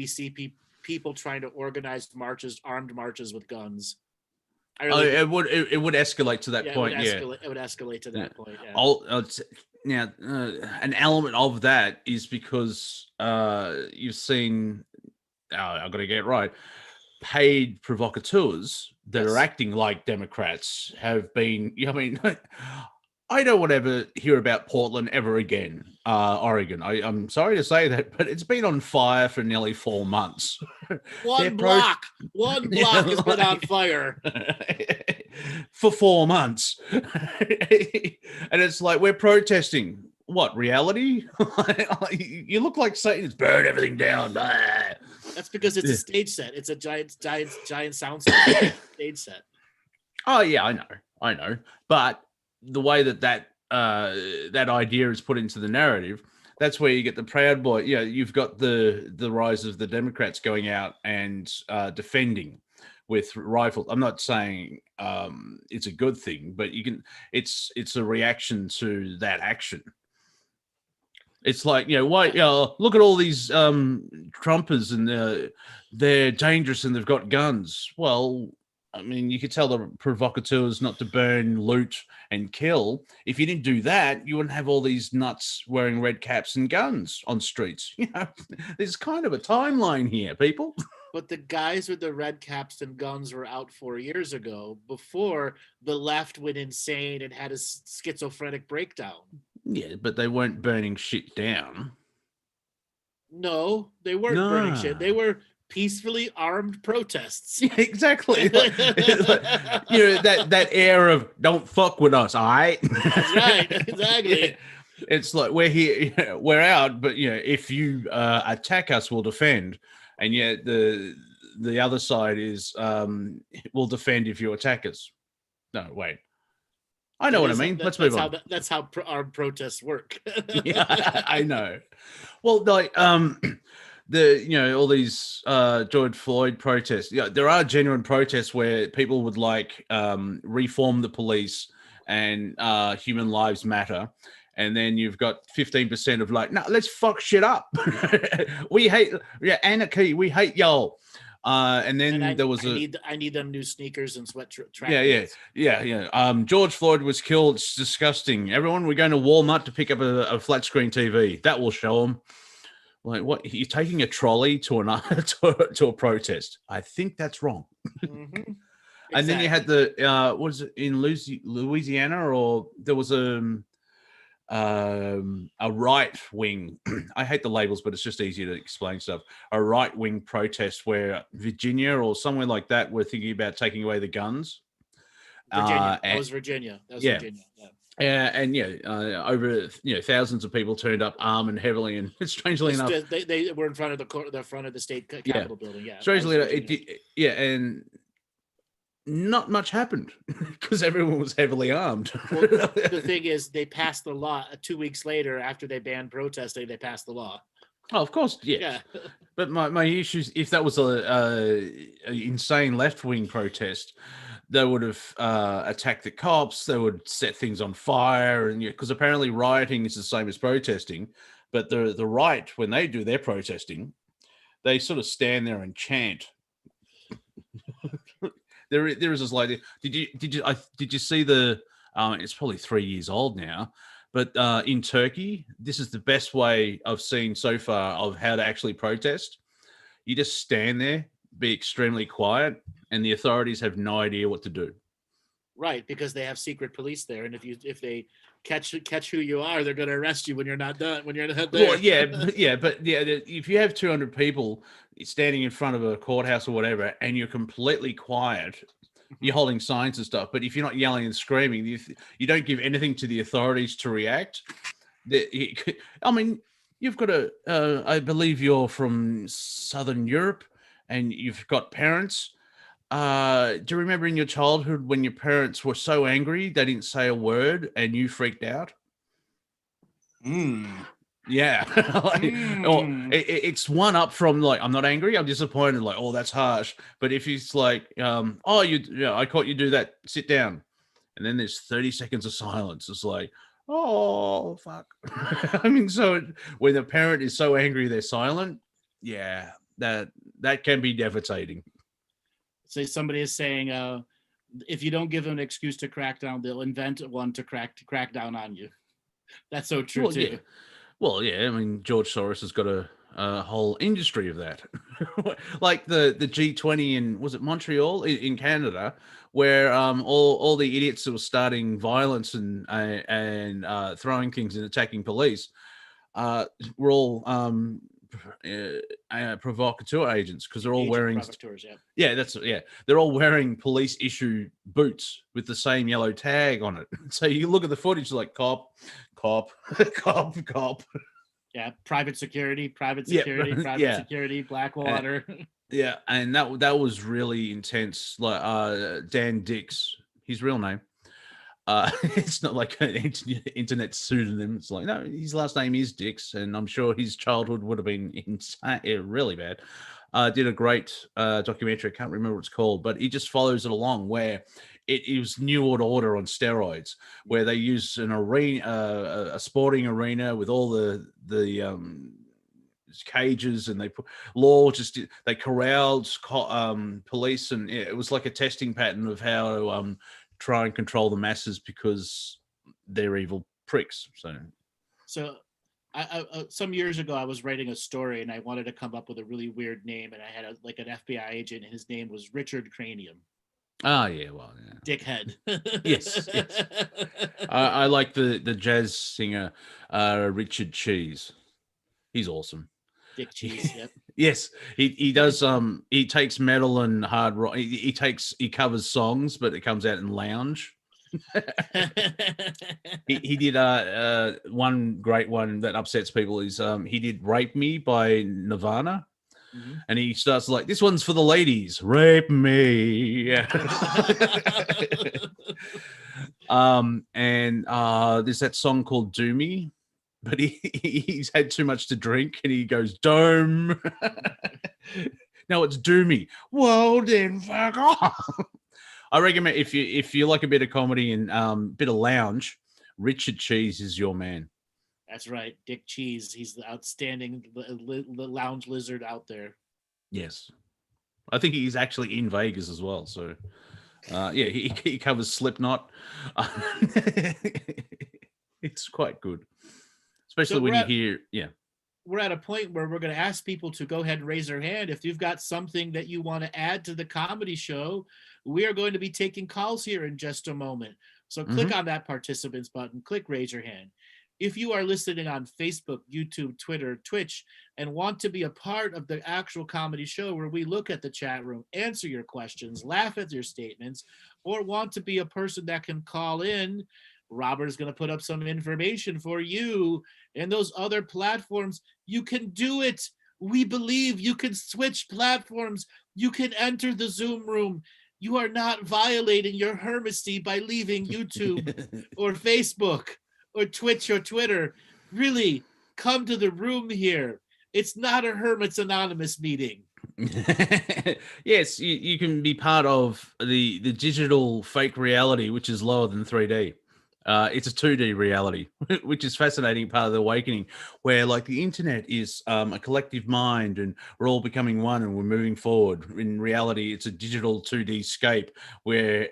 [SPEAKER 2] see people trying to organize marches, armed marches with guns.
[SPEAKER 1] It would escalate to that point.
[SPEAKER 2] It would escalate to that point. Yeah.
[SPEAKER 1] An element of that is because you've seen. I've got to get it right. Paid provocateurs that are acting like Democrats have been. I mean, I don't want to ever hear about Portland ever again, Oregon. I'm sorry to say that, but it's been on fire for nearly 4 months.
[SPEAKER 2] One block has been on fire.
[SPEAKER 1] For 4 months. And it's like, we're protesting. What, reality? You look like Satan's burn everything down.
[SPEAKER 2] That's because it's a stage set. It's a giant sound stage set.
[SPEAKER 1] Oh, yeah, I know. But the way that idea is put into the narrative, that's where you get the Proud Boy. Yeah, you've got the rise of the Democrats going out and defending with rifles. I'm not saying it's a good thing, but it's a reaction to that action. It's like, why? Look at all these Trumpers and they're dangerous and they've got guns. Well, I mean, you could tell the provocateurs not to burn, loot, and kill. If you didn't do that, you wouldn't have all these nuts wearing red caps and guns on streets. You know, there's kind of a timeline here, people.
[SPEAKER 2] But the guys with the red caps and guns were out 4 years ago, before the left went insane and had a schizophrenic breakdown.
[SPEAKER 1] Yeah, but they weren't burning shit down.
[SPEAKER 2] No, they weren't burning shit. They were peacefully armed protests.
[SPEAKER 1] Yeah, exactly. Like, you know, that air of "don't fuck with us," all right?
[SPEAKER 2] That's right, exactly.
[SPEAKER 1] Yeah. It's like we're here, you know, we're out, but you know, if you attack us, we'll defend. And yet the other side is we'll defend if you attack us. No, wait. I know what I mean. Let's move on.
[SPEAKER 2] That's how armed protests work.
[SPEAKER 1] Yeah, I know. Well, like all these George Floyd protests. Yeah, there are genuine protests where people would like reform the police and human lives matter. And then you've got 15% of like, no, let's fuck shit up. We hate anarchy. We hate y'all. And then there was
[SPEAKER 2] I need them new sneakers and sweat track.
[SPEAKER 1] Yeah. George Floyd was killed. It's disgusting. Everyone, we're going to Walmart to pick up a flat screen TV. That will show them. Like, what? You're taking a trolley to to a protest? I think that's wrong.
[SPEAKER 2] Mm-hmm.
[SPEAKER 1] And then you had the was it in Louisiana, or there was a right wing. I hate the labels, but it's just easier to explain stuff. A right wing protest where Virginia or somewhere like that were thinking about taking away the guns.
[SPEAKER 2] Virginia. That was Virginia. Yeah.
[SPEAKER 1] And over thousands of people turned up armed and heavily, and strangely enough,
[SPEAKER 2] they were in front of the state capitol building. Yeah,
[SPEAKER 1] strangely enough, and not much happened because everyone was heavily armed.
[SPEAKER 2] Well, the thing is, they passed the law 2 weeks later after they banned protesting. They passed the law.
[SPEAKER 1] Oh, of course, yeah. But my issue is, if that was a insane left wing protest, they would have attacked the cops. They would set things on fire, and because apparently rioting is the same as protesting. But the right, when they do their protesting, they sort of stand there and chant. There is this lady. Did you see the? It's probably 3 years old now, but in Turkey, this is the best way I've seen so far of how to actually protest. You just stand there, be extremely quiet, and the authorities have no idea what to do.
[SPEAKER 2] Right, because they have secret police there, and if they catch who you are, they're going to arrest you when you're not done. When you're not there.
[SPEAKER 1] Well, but if you have 200 people standing in front of a courthouse or whatever, and you're completely quiet, you're holding signs and stuff. But if you're not yelling and screaming, you don't give anything to the authorities to react. I mean, you've got I believe you're from Southern Europe, and you've got parents. Do you remember in your childhood when your parents were so angry they didn't say a word and you freaked out? Yeah. It's one up from like, I'm not angry, I'm disappointed, like, oh, that's harsh. But if it's like, I caught you do that, sit down. And then there's 30 seconds of silence. It's like, oh, fuck. I mean, so when the parent is so angry they're silent, yeah, that can be devastating.
[SPEAKER 2] So somebody is saying, if you don't give them an excuse to crack down, they'll invent one to crack down on you. That's so true too.
[SPEAKER 1] Yeah. Well, yeah. I mean, George Soros has got a whole industry of that, like the G20 in, was it Montreal in Canada, where all the idiots who were starting violence and throwing things and attacking police were all provocateur agents, because they're all wearing they're all wearing police issue boots with the same yellow tag on it. So you look at the footage like cop.
[SPEAKER 2] Yeah, private security, security, Blackwater.
[SPEAKER 1] Yeah, and that was really intense. Like Dan Dix, his real name. It's not like an internet pseudonym. It's like, no, his last name is Dix, and I'm sure his childhood would have been insane, really bad. Did a great documentary. I can't remember what it's called, but he just follows it along, where it was New World Order on steroids, where they use an arena, a sporting arena with all the cages, and they put law. Just they corralled police, and it was like a testing pattern of how to try and control the masses because they're evil pricks.
[SPEAKER 2] So I some years ago I was writing a story and I wanted to come up with a really weird name, and I had an FBI agent, and his name was Richard Cranium.
[SPEAKER 1] Oh yeah, well, yeah.
[SPEAKER 2] Dickhead.
[SPEAKER 1] Yes. I like the jazz singer Richard Cheese. He's awesome.
[SPEAKER 2] Dick Cheese. Yep.
[SPEAKER 1] Yes, he does. He takes metal and hard rock. He covers songs, but it comes out in lounge. he did one great one that upsets people is he did "Rape Me" by Nirvana. Mm-hmm. And he starts like, this one's for the ladies, rape me. And there's that song called Do Me, but he's had too much to drink and he goes, Dome. No, it's Do Me. Well, then fuck off. I recommend if you like a bit of comedy and bit of lounge, Richard Cheese is your man.
[SPEAKER 2] That's right, Dick Cheese. He's the outstanding lounge lizard out there. Yes,
[SPEAKER 1] I think he's actually in Vegas as well. So, yeah, he covers Slipknot. It's quite good, especially when you hear. Yeah,
[SPEAKER 2] we're at a point where we're going to ask people to go ahead and raise their hand if you've got something that you want to add to the comedy show. We are going to be taking calls here in just a moment. So click on that participants button. Click raise your hand. If you are listening on Facebook, YouTube, Twitter, Twitch, and want to be a part of the actual comedy show where we look at the chat room, answer your questions, laugh at your statements, or want to be a person that can call in, Robert is going to put up some information for you and those other platforms. You can do it. We believe you can switch platforms. You can enter the Zoom room. You are not violating your hermitsy by leaving YouTube or Facebook or Twitch or Twitter. Really, come to the room here. It's not a Hermits Anonymous meeting.
[SPEAKER 1] Yes, you can be part of the digital fake reality, which is lower than 3D. It's a 2D reality, which is fascinating part of the awakening, where like the internet is a collective mind and we're all becoming one and we're moving forward. In reality, it's a digital 2D scape where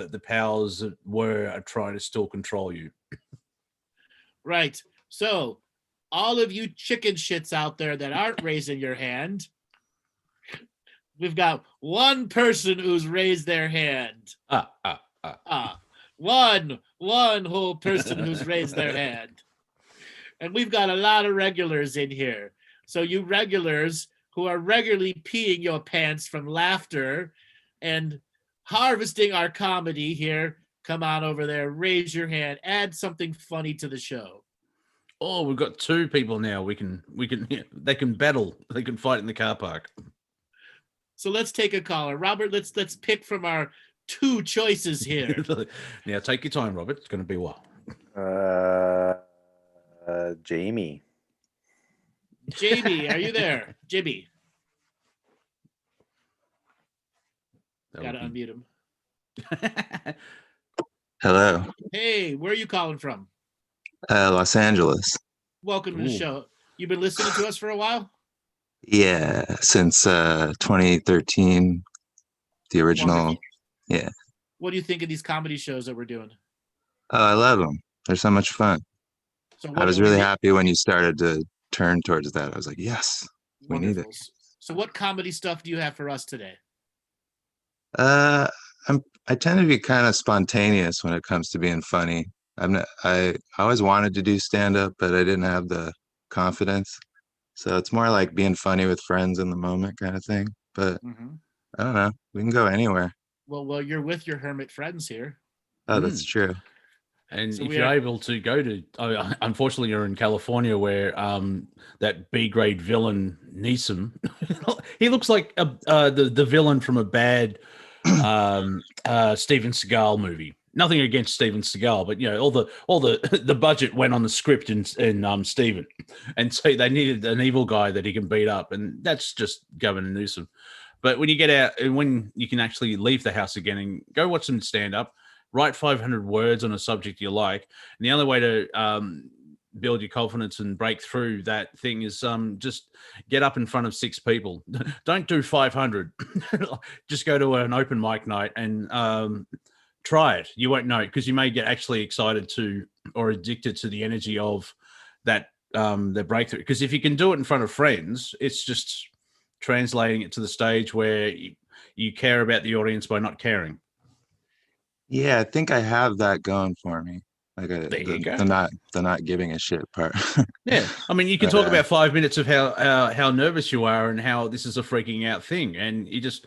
[SPEAKER 1] the powers that are trying to still control you.
[SPEAKER 2] Right. So all of you chicken shits out there that aren't raising your hand, we've got one person who's raised their hand. One whole person who's raised their hand. And we've got a lot of regulars in here. So you regulars who are regularly peeing your pants from laughter and harvesting our comedy here, come on over there, raise your hand, add something funny to the show.
[SPEAKER 1] Oh, we've got two people now. They can battle. They can fight in the car park.
[SPEAKER 2] So let's take a caller. Robert, let's pick from our two choices here.
[SPEAKER 1] Now take your time, Robert. It's going to be a while.
[SPEAKER 3] Jamie.
[SPEAKER 2] Jamie, are you there? Jimmy. Gotta unmute him.
[SPEAKER 5] Hello.
[SPEAKER 2] Hey, where are you calling from?
[SPEAKER 5] Los Angeles.
[SPEAKER 2] Welcome to the show. You've been listening to us for a while?
[SPEAKER 5] Yeah, since 2013, the original.
[SPEAKER 2] Wonderful.
[SPEAKER 5] Yeah.
[SPEAKER 2] What do you think of these comedy shows that we're doing?
[SPEAKER 5] Oh, I love them. They're so much fun.
[SPEAKER 2] So
[SPEAKER 5] I was really happy when you started to turn towards that. I was like, yes, we need it.
[SPEAKER 2] So what comedy stuff do you have for us today?
[SPEAKER 5] I tend to be kind of spontaneous when it comes to being funny. I always wanted to do stand-up, but I didn't have the confidence. So it's more like being funny with friends in the moment kind of thing. But I don't know. We can go anywhere.
[SPEAKER 2] Well, you're with your hermit friends here.
[SPEAKER 5] Oh, that's true.
[SPEAKER 1] And so if you're able to go to, unfortunately, you're in California where that B-grade villain Neeson, he looks like the villain from a bad Steven Seagal movie. Nothing against Steven Seagal, but all the budget went on the script in Steven, and so they needed an evil guy that he can beat up, and that's just Governor Newsom. But when you get out and when you can actually leave the house again and go watch some stand up, write 500 words on a subject you like, and the other way to build your confidence and break through that thing is just get up in front of 6 people. Don't do 500. Just go to an open mic night and try it. You won't know because you may get actually excited to or addicted to the energy of that the breakthrough. Because if you can do it in front of friends, it's just translating it to the stage where you care about the audience by not caring.
[SPEAKER 5] Yeah, I think I have that going for me. Like
[SPEAKER 1] There you go.
[SPEAKER 5] the not giving a shit part.
[SPEAKER 1] Yeah, I mean, you can
[SPEAKER 5] But,
[SPEAKER 1] talk about 5 minutes of how nervous you are and how this is a freaking out thing, and you just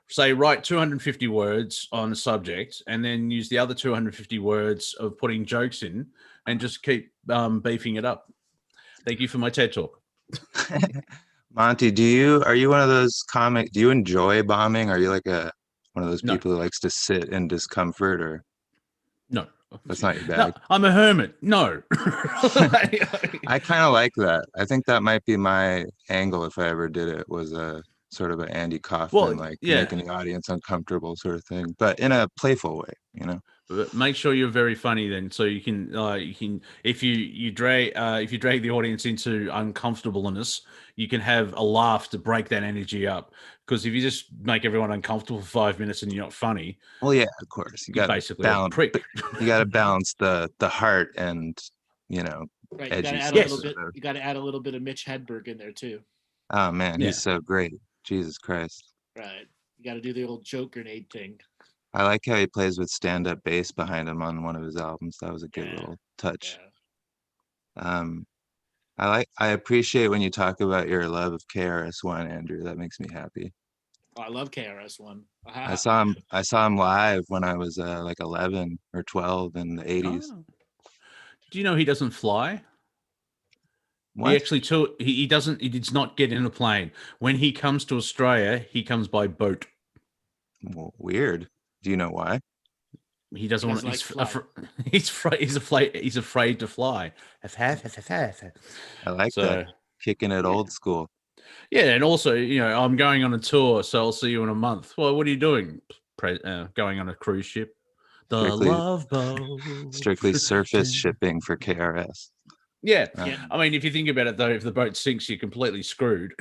[SPEAKER 1] say write 250 words on a subject, and then use the other 250 words of putting jokes in, and just keep beefing it up. Thank you for my TED talk.
[SPEAKER 5] Monty, are you one of those do you enjoy bombing? Are you like one of those
[SPEAKER 1] No.
[SPEAKER 5] people who likes to sit in discomfort, or
[SPEAKER 1] No,
[SPEAKER 5] that's not your
[SPEAKER 1] no,
[SPEAKER 5] bag?
[SPEAKER 1] I'm a hermit. No.
[SPEAKER 5] I kind of like that. I think that might be my angle if I ever did it, was a sort of an Andy Kaufman, like making the audience uncomfortable sort of thing, but in a playful way, you know?
[SPEAKER 1] But make sure you're very funny then, so you can if you drag the audience into uncomfortableness, you can have a laugh to break that energy up. Because if you just make everyone uncomfortable for 5 minutes and you're not funny,
[SPEAKER 5] well, yeah, of course, you got to
[SPEAKER 1] basically a prick.
[SPEAKER 5] You got to balance the heart and, you know,
[SPEAKER 2] Right. You
[SPEAKER 5] edgy
[SPEAKER 2] got to add
[SPEAKER 5] stuff.
[SPEAKER 2] a little bit. You got to add a little bit of Mitch Hedberg in there too.
[SPEAKER 5] Oh man,
[SPEAKER 1] Yeah.
[SPEAKER 5] he's so great. Jesus Christ.
[SPEAKER 2] Right. You got to do the old joke grenade thing.
[SPEAKER 5] I like how he plays with stand-up bass behind him on one of his albums. That was a good little touch.
[SPEAKER 2] Yeah.
[SPEAKER 5] I appreciate when you talk about your love of KRS-One, Andrew. That makes me happy.
[SPEAKER 2] Oh, I love KRS-One.
[SPEAKER 5] I saw him live when I was like 11 or 12 in the 80s.
[SPEAKER 1] Oh. Do you know he doesn't fly?
[SPEAKER 5] What?
[SPEAKER 1] He actually he does not get in a plane. When he comes to Australia, he comes by boat.
[SPEAKER 5] Well, weird. Do you know why?
[SPEAKER 1] He doesn't want.
[SPEAKER 2] Like
[SPEAKER 1] He's afraid to fly.
[SPEAKER 5] I like that. Kicking it old school.
[SPEAKER 1] Yeah, and also, I'm going on a tour, so I'll see you in a month. Well, what are you doing? Going on a cruise ship. Love boat.
[SPEAKER 5] Strictly surface shipping for KRS.
[SPEAKER 1] Yeah. I mean, if you think about it, though, if the boat sinks, you're completely screwed.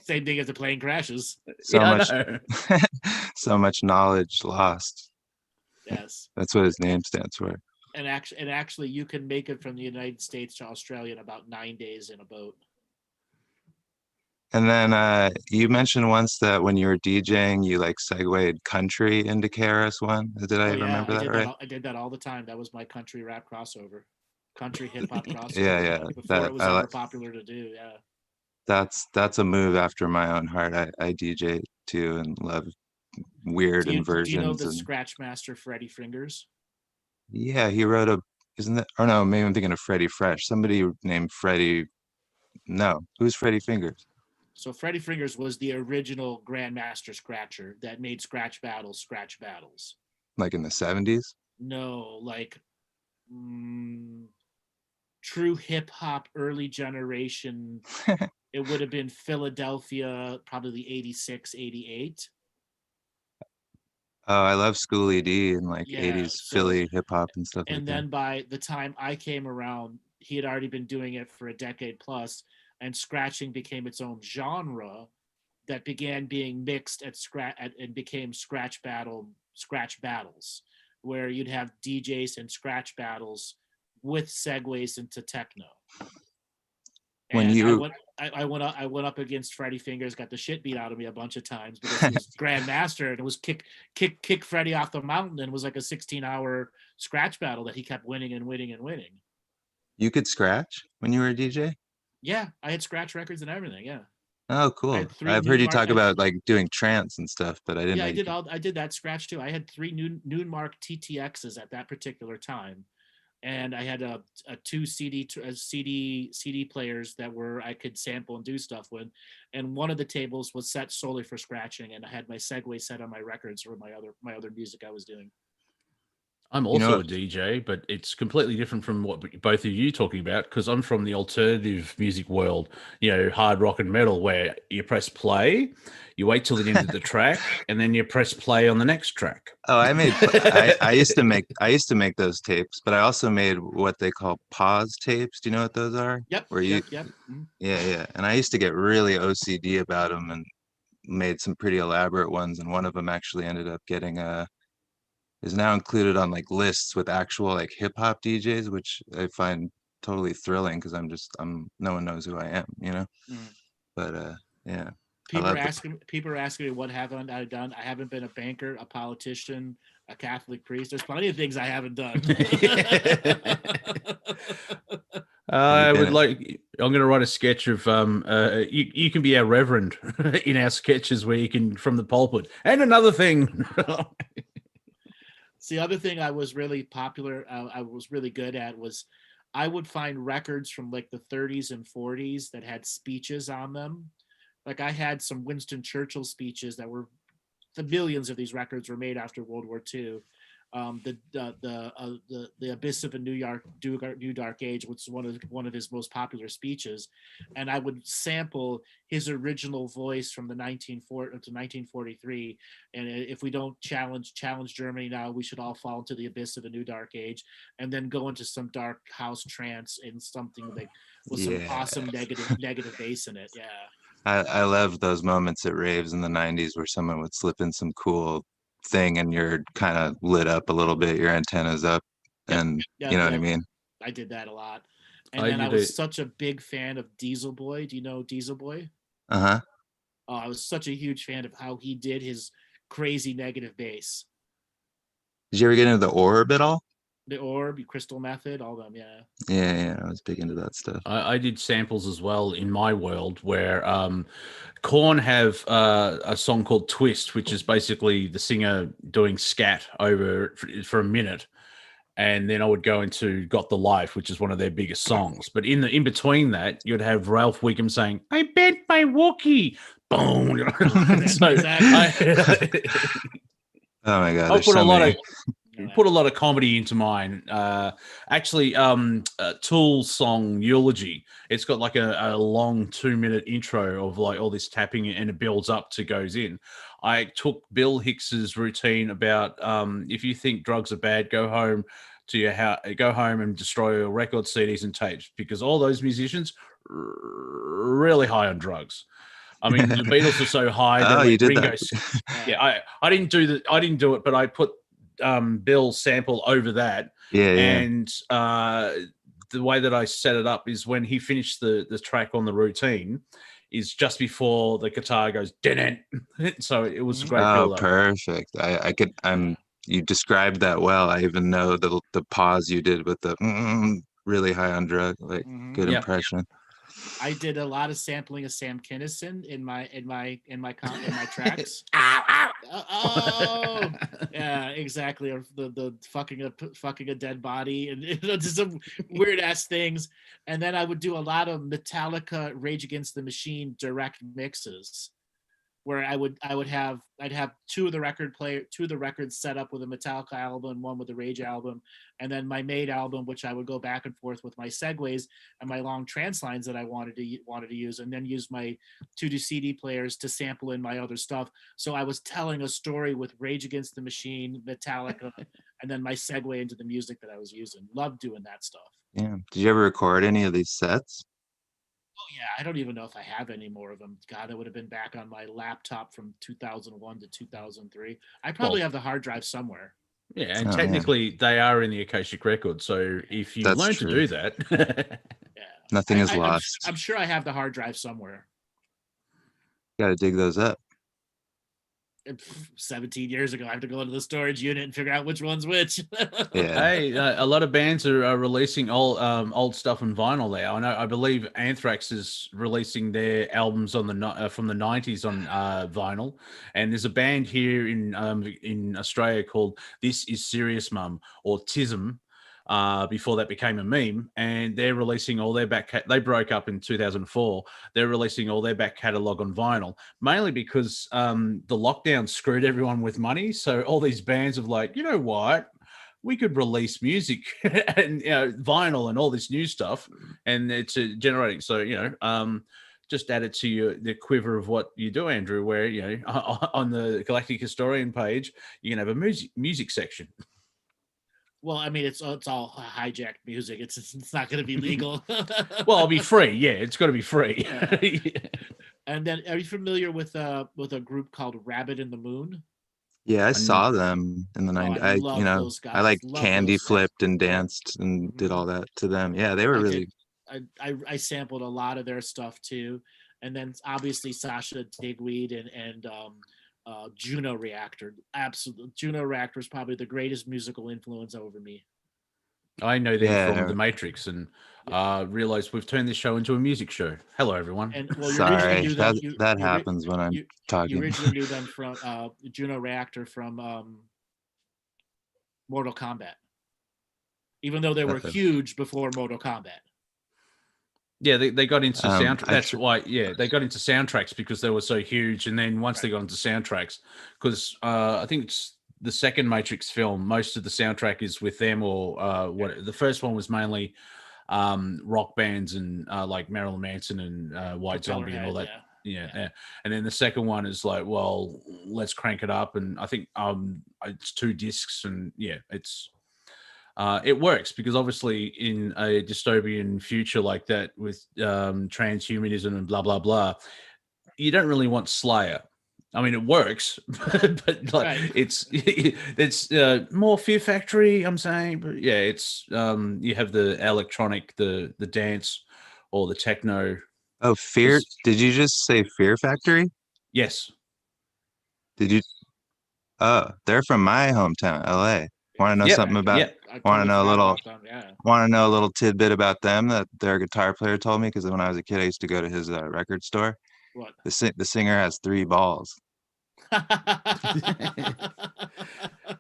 [SPEAKER 2] Same thing as the plane crashes.
[SPEAKER 5] So much knowledge lost.
[SPEAKER 2] Yes.
[SPEAKER 5] That's what his name stands for.
[SPEAKER 2] And actually, you can make it from the United States to Australia in about 9 days in a boat.
[SPEAKER 5] And then you mentioned once that when you were DJing, you like segued country into KRS-One. Did I remember that right?
[SPEAKER 2] I did that all the time. That was my country rap crossover, country hip hop crossover.
[SPEAKER 5] Yeah.
[SPEAKER 2] Before it was ever popular to do. Yeah.
[SPEAKER 5] That's a move after my own heart. I DJ too and love weird inversions.
[SPEAKER 2] Do you know the Scratch Master Freddie Fingers?
[SPEAKER 5] Yeah, he wrote isn't that? Or no, maybe I'm thinking of Freddie Fresh. Somebody named Freddie. No, who's Freddie Fingers?
[SPEAKER 2] So Freddie Fingers was the original Grandmaster Scratcher that made scratch battles.
[SPEAKER 5] Like in the 70s?
[SPEAKER 2] No, like true hip hop, early generation. It would have been Philadelphia, probably 86, 88.
[SPEAKER 5] Oh, I love Schoolie D and like 80s Philly hip hop and stuff like that.
[SPEAKER 2] And then by the time I came around, he had already been doing it for a decade plus, and scratching became its own genre that began being mixed and became scratch battles, where you'd have DJs and scratch battles with segues into techno. I went up against Freddie Fingers, got the shit beat out of me a bunch of times because he was Grandmaster, and it was kick Freddie off the mountain, and it was like a 16-hour scratch battle that he kept winning and winning and winning.
[SPEAKER 5] You could scratch when you were a DJ?
[SPEAKER 2] Yeah, I had scratch records and everything. Yeah.
[SPEAKER 5] Oh, cool. I've heard you talk about like doing trance and stuff, but I didn't.
[SPEAKER 2] Yeah, I did that scratch too. I had 3 Noonmark TTXs at that particular time. And I had a 2 CD players that I could sample and do stuff with, and one of the tables was set solely for scratching, and I had my segue set on my records or my other music I was doing.
[SPEAKER 1] I'm
[SPEAKER 5] You know
[SPEAKER 1] also a
[SPEAKER 5] what?
[SPEAKER 1] DJ, but it's completely different from what both of you talking about because I'm from the alternative music world, hard rock and metal, where you press play, you wait till the end of the track, and then you press play on the next track.
[SPEAKER 5] Oh, I used to make those tapes, but I also made what they call pause tapes. Do you know what those are?
[SPEAKER 2] Yep.
[SPEAKER 5] Where you,
[SPEAKER 2] Yep. Mhm.
[SPEAKER 5] yeah. And I used to get really OCD about them and made some pretty elaborate ones. And one of them actually ended up getting is now included on like lists with actual like hip hop DJs, which I find totally thrilling because no one knows who I am, you know?
[SPEAKER 2] Mm.
[SPEAKER 5] But yeah, I
[SPEAKER 2] People are
[SPEAKER 5] love
[SPEAKER 2] asking me what haven't I done. I haven't been a banker, a politician, a Catholic priest. There's plenty of things I haven't done.
[SPEAKER 1] I would
[SPEAKER 5] been
[SPEAKER 1] like. I'm going to write a sketch of you can be our reverend in our sketches where you can from the pulpit. And another thing,
[SPEAKER 2] See, the other thing I was really popular, I was really good at was I would find records from like the 30s and 40s that had speeches on them. Like I had some Winston Churchill speeches that were the millions of these records were made after World War II. The Abyss of a New Dark Age, which is one of his most popular speeches, and I would sample his original voice from the 1943. And if we don't challenge Germany now, we should all fall into the abyss of a new dark age, and then go into some dark house trance and something like with some awesome negative bass in it. Yeah.
[SPEAKER 5] I love those moments at raves in the 90s where someone would slip in some cool thing and you're kind of lit up a little bit, your antennas up,
[SPEAKER 2] Yep.
[SPEAKER 5] and you
[SPEAKER 2] Yep.
[SPEAKER 5] know what I
[SPEAKER 2] Yep.
[SPEAKER 5] mean?
[SPEAKER 2] I did that a lot. And
[SPEAKER 1] I
[SPEAKER 2] then I
[SPEAKER 1] did
[SPEAKER 2] was
[SPEAKER 1] it.
[SPEAKER 2] such a big fan of Diesel Boy. Do you know Diesel Boy?
[SPEAKER 5] Uh-huh.
[SPEAKER 2] Oh, I was such a huge fan of how he did his crazy negative bass.
[SPEAKER 5] Did you ever get into the orb at all?
[SPEAKER 2] The Orb, Crystal Method, all them, yeah.
[SPEAKER 5] Yeah, I was big into that stuff.
[SPEAKER 1] I did samples as well in my world where Korn have a song called Twist, which is basically the singer doing scat over for a minute. And then I would go into Got the Life, which is one of their biggest songs. But in between that, you'd have Ralph Wiggum saying, I bent my Wookie. Boom. So
[SPEAKER 5] Oh my God,
[SPEAKER 1] I
[SPEAKER 5] there's
[SPEAKER 1] put a
[SPEAKER 5] so
[SPEAKER 1] lot
[SPEAKER 5] many.
[SPEAKER 1] of put a lot of comedy into mine. Actually, Tool's song Eulogy. It's got like a long 2-minute intro of like all this tapping, and it builds up to goes in. I took Bill Hicks's routine about if you think drugs are bad, go home to your house, go home and destroy your record CDs and tapes, because all those musicians really high on drugs. I mean, the Beatles were so high that
[SPEAKER 5] Oh, you
[SPEAKER 1] when
[SPEAKER 5] did
[SPEAKER 1] Ringo,
[SPEAKER 5] that.
[SPEAKER 1] yeah, I didn't do it, but I put Bill's sample over that,
[SPEAKER 5] Yeah.
[SPEAKER 1] and the way that I set it up is when he finished the track on the routine is just before the guitar goes didn't. So it was a great
[SPEAKER 5] Oh,
[SPEAKER 1] build up.
[SPEAKER 5] perfect. You described that well. I even know the pause you did with the really high on drug, like good
[SPEAKER 1] Yep.
[SPEAKER 5] impression.
[SPEAKER 2] I did a lot of sampling of Sam Kinison in my tracks.
[SPEAKER 1] Ow, ow.
[SPEAKER 2] Oh, yeah, exactly. Or the fucking a dead body, and just some weird ass things. And then I would do a lot of Metallica, Rage Against the Machine direct mixes, where I'd have two of the records set up with a Metallica album and one with the Rage album, and then my Maid album, which I would go back and forth with my segues and my long trance lines that I wanted to use, and then use my 2D CD players to sample in my other stuff. So I was telling a story with Rage Against the Machine, Metallica, and then my segue into the music that I was using. Loved doing that stuff.
[SPEAKER 5] Yeah. Did you ever record any of these sets?
[SPEAKER 2] Oh yeah, I don't even know if I have any more of them. God, that would have been back on my laptop from 2001 to 2003. I probably have the hard drive somewhere.
[SPEAKER 1] Yeah, and
[SPEAKER 5] Oh,
[SPEAKER 1] technically they are in the Akashic Records. So if you
[SPEAKER 5] That's
[SPEAKER 1] learn
[SPEAKER 5] true.
[SPEAKER 1] to do that,
[SPEAKER 2] Yeah,
[SPEAKER 5] Nothing is lost.
[SPEAKER 2] I'm sure I have the hard drive somewhere.
[SPEAKER 5] Got to dig those up.
[SPEAKER 2] 17 years ago, I have to go into the storage unit and figure out which one's which.
[SPEAKER 5] Yeah.
[SPEAKER 1] hey, a lot of bands are releasing old stuff on vinyl now. I believe Anthrax is releasing their albums on from the 90s on vinyl, and there's a band here in Australia called This Is Serious Mum, or TISM. Before that became a meme, and they're releasing all their they broke up in 2004. They're releasing all their back catalog on vinyl, mainly because the lockdown screwed everyone with money. So all these bands have like, you know what? we could release music and vinyl and all this new stuff, and it's generating. So just add it to the quiver of what you do, Andrew. Where on the Galactic Historian page, you can have a music section.
[SPEAKER 2] Well, I mean, it's all hijacked music. It's not going to be legal.
[SPEAKER 1] Well, it'll be free. Yeah, it's got to be free.
[SPEAKER 2] Yeah. And then, are you familiar with a group called Rabbit in the Moon?
[SPEAKER 5] Yeah, I saw them in the 90s.
[SPEAKER 2] I love those guys.
[SPEAKER 5] I like
[SPEAKER 2] Love
[SPEAKER 5] candy
[SPEAKER 2] those guys.
[SPEAKER 5] flipped and danced and did all that to them. Yeah, they were really.
[SPEAKER 2] I sampled a lot of their stuff too, and then obviously Sasha Digweed and Juno Reactor. Absolutely, Juno Reactor is probably the greatest musical influence over me.
[SPEAKER 1] I know them from The Matrix, and realized we've turned this show into a music show. Hello, everyone.
[SPEAKER 2] And well,
[SPEAKER 5] Sorry, that happens when I'm talking.
[SPEAKER 2] You originally knew them from Juno Reactor from Mortal Kombat, even though they were huge before Mortal Kombat.
[SPEAKER 1] Yeah, they got into soundtracks. That's why. Yeah, they got into soundtracks because they were so huge, and then once they got into soundtracks, because I think it's the second Matrix film, most of the soundtrack is with them, or what the first one was mainly rock bands and like Marilyn Manson and White Zombie and all that. Yeah. And then the second one is like, well, let's crank it up, and I think it's 2 discs, and it's it works because obviously in a dystopian future like that with transhumanism and blah blah blah, you don't really want Slayer. I mean, it works, but like it's more Fear Factory. I'm saying, but yeah, it's you have the electronic, the dance, or the techno.
[SPEAKER 5] Oh, Fear! Did you just say Fear Factory?
[SPEAKER 1] Yes.
[SPEAKER 5] Did you? Oh, they're from my hometown, LA. Want to know something about?
[SPEAKER 1] Yeah.
[SPEAKER 5] Want to know a little? Want to know a little tidbit about them that their guitar player told me? Because when I was a kid, I used to go to his record store.
[SPEAKER 2] What?
[SPEAKER 5] The singer has 3 balls.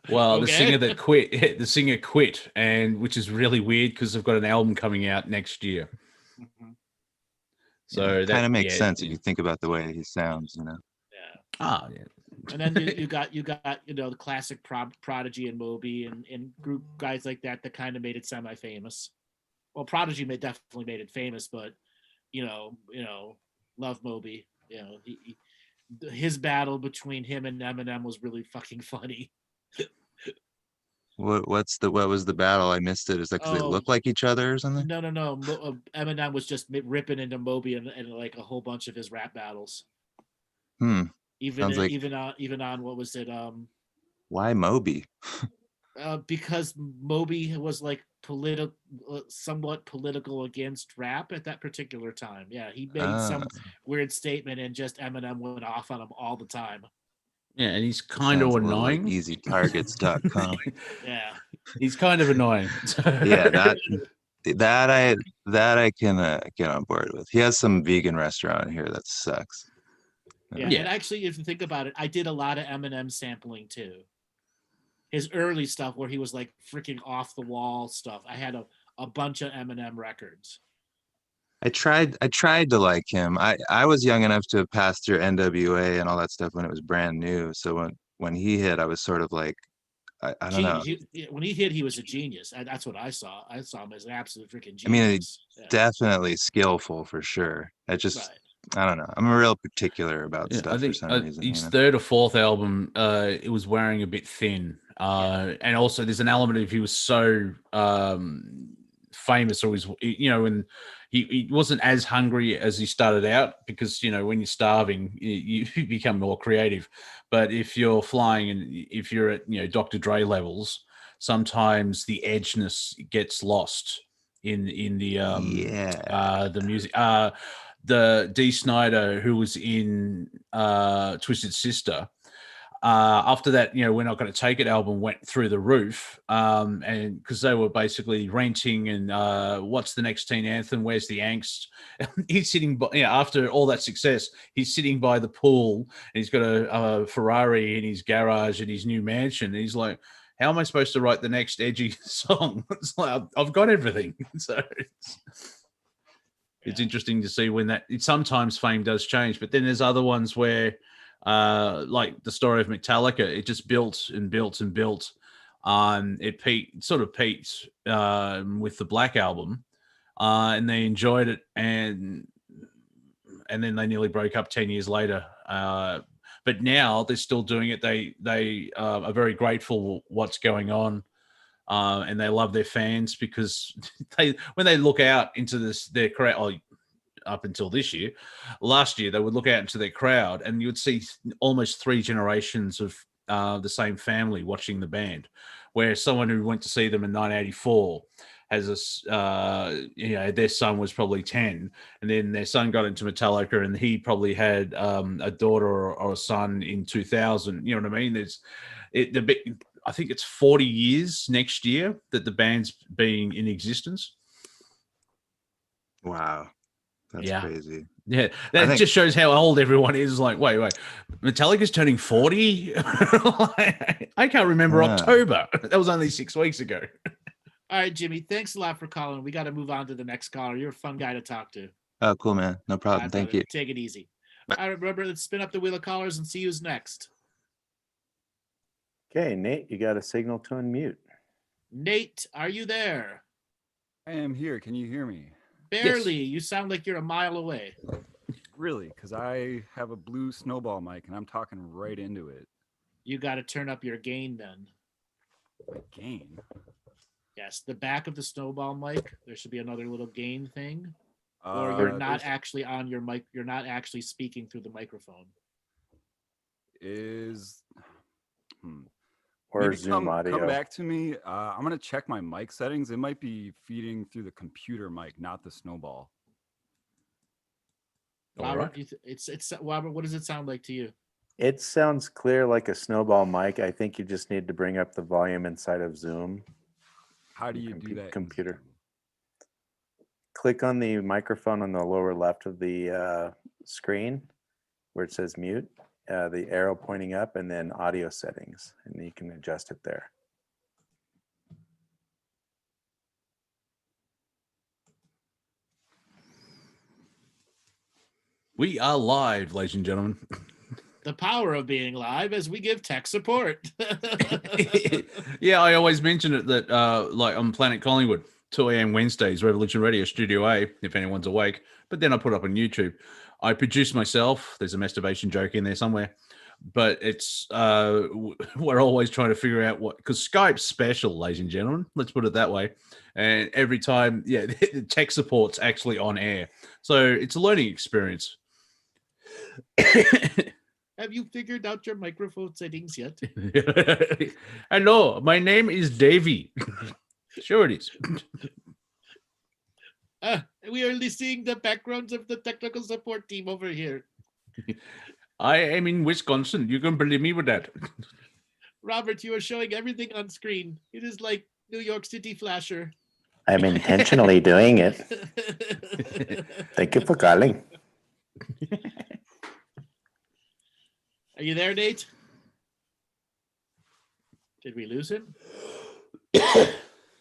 [SPEAKER 1] Well, the singer quit, and which is really weird because they've got an album coming out next year.
[SPEAKER 2] Mm-hmm.
[SPEAKER 5] So that kind of makes sense if you think about the way he sounds,
[SPEAKER 2] Yeah.
[SPEAKER 1] Ah, yeah.
[SPEAKER 2] And then you got the classic Prodigy and Moby and group guys like that kind of made it semi-famous. Well, Prodigy definitely made it famous, but love Moby. His battle between him and Eminem was really fucking funny.
[SPEAKER 5] What was the battle? I missed it. Is that because they look like each other or something?
[SPEAKER 2] No. Eminem was just ripping into Moby and like a whole bunch of his rap battles. Even on what was it?
[SPEAKER 5] Why Moby?
[SPEAKER 2] Because Moby was like somewhat political against rap at that particular time. Yeah, he made some weird statement, and just Eminem went off on him all the time.
[SPEAKER 1] Yeah, and he's kind of annoying.
[SPEAKER 5] Like easytargets.com.
[SPEAKER 2] Yeah,
[SPEAKER 1] he's kind of annoying.
[SPEAKER 5] Yeah, that I can get on board with. He has some vegan restaurant here that sucks.
[SPEAKER 2] Yeah, and actually, if you think about it, I did a lot of Eminem sampling too. His early stuff where he was like freaking off the wall stuff. I had a bunch of Eminem records.
[SPEAKER 5] I tried to like him. I was young enough to have passed through NWA and all that stuff when it was brand new. So when he hit, I was sort of like, I don't know.
[SPEAKER 2] When he hit, he was a genius. That's what I saw. I saw him as an absolute freaking genius.
[SPEAKER 5] I mean, definitely skillful for sure. I don't know. I'm real particular about stuff I think, for some reason.
[SPEAKER 1] His third or fourth album, it was wearing a bit thin. And also there's an element of he was so famous, or and he wasn't as hungry as he started out, because when you're starving you become more creative. But if you're flying and if you're at Dr. Dre levels, sometimes the edgeness gets lost in the music. The D. Snyder, who was in Twisted Sister, after that, We're Not Going to Take It album went through the roof, and because they were basically renting and what's the next teen anthem? Where's the angst? He's sitting by, after all that success, he's sitting by the pool and he's got a Ferrari in his garage in his new mansion, and he's like, how am I supposed to write the next edgy song? It's like, I've got everything. So it's interesting to see when sometimes fame does change, but then there's other ones where, like the story of Metallica, it just built and built and built. It sort of peaked with the Black album, and they enjoyed it, and then they nearly broke up 10 years later. But now they're still doing it. They are very grateful what's going on, and they love their fans because when they look out into their crowd. Up until this year, last year they would look out into their crowd, and you would see almost 3 generations of the same family watching the band. Where someone who went to see them in 1984 has their son was probably 10, and then their son got into Metallica, and he probably had a daughter or a son in 2000. You know what I mean? I think it's 40 years next year that the band's being in existence.
[SPEAKER 5] Wow. That's crazy.
[SPEAKER 1] Yeah, that just shows how old everyone is. Like, wait, Metallica's turning 40? I can't remember October. That was only 6 weeks ago.
[SPEAKER 2] All right, Jimmy, thanks a lot for calling. We got to move on to the next caller. You're a fun guy to talk to.
[SPEAKER 5] Oh, cool, man. No problem. Thank you.
[SPEAKER 2] Take it easy. All right, remember, let's spin up the wheel of callers and see who's next.
[SPEAKER 3] Okay, Nate, you got a signal to unmute.
[SPEAKER 2] Nate, are you there?
[SPEAKER 6] I am here. Can you hear me?
[SPEAKER 2] Barely. Yes. You sound like you're a mile away.
[SPEAKER 6] Really? Because I have a blue snowball mic and I'm talking right into it.
[SPEAKER 2] You got to turn up your gain then.
[SPEAKER 6] My gain?
[SPEAKER 2] Yes, the back of the snowball mic. There should be another little gain thing. Or you're not actually on your mic. You're not actually speaking through the microphone.
[SPEAKER 3] Or
[SPEAKER 6] maybe
[SPEAKER 3] Zoom audio.
[SPEAKER 6] Come back to me. I'm going to check my mic settings. It might be feeding through the computer mic, not the snowball.
[SPEAKER 2] Robert, Robert, what does it sound like to you?
[SPEAKER 3] It sounds clear like a snowball mic. I think you just need to bring up the volume inside of Zoom.
[SPEAKER 6] How do you do that?
[SPEAKER 3] Computer. Click on the microphone on the lower left of the screen where it says mute. The arrow pointing up, and then audio settings, and you can adjust it there.
[SPEAKER 1] We are live, ladies and gentlemen.
[SPEAKER 2] The power of being live as we give tech support.
[SPEAKER 1] Yeah, I always mention it that like on Planet Collingwood, 2 a.m. Wednesdays, Revolution Radio, Studio A, if anyone's awake. But then I put up on YouTube. I produce myself. There's a masturbation joke in there somewhere. But it's we're always trying to figure out what, because Skype's special, ladies and gentlemen. Let's put it that way. And every time, the tech support's actually on air, so it's a learning experience.
[SPEAKER 2] Have you figured out your microphone settings yet?
[SPEAKER 1] Hello, my name is Davey. Sure it is.
[SPEAKER 2] We are only seeing the backgrounds of the technical support team over here.
[SPEAKER 1] I am in Wisconsin. You can believe me with that.
[SPEAKER 2] Robert, you are showing everything on screen. It is like New York City Flasher.
[SPEAKER 3] I'm intentionally doing it. Thank you for calling.
[SPEAKER 2] Are you there, Nate? Did we lose him?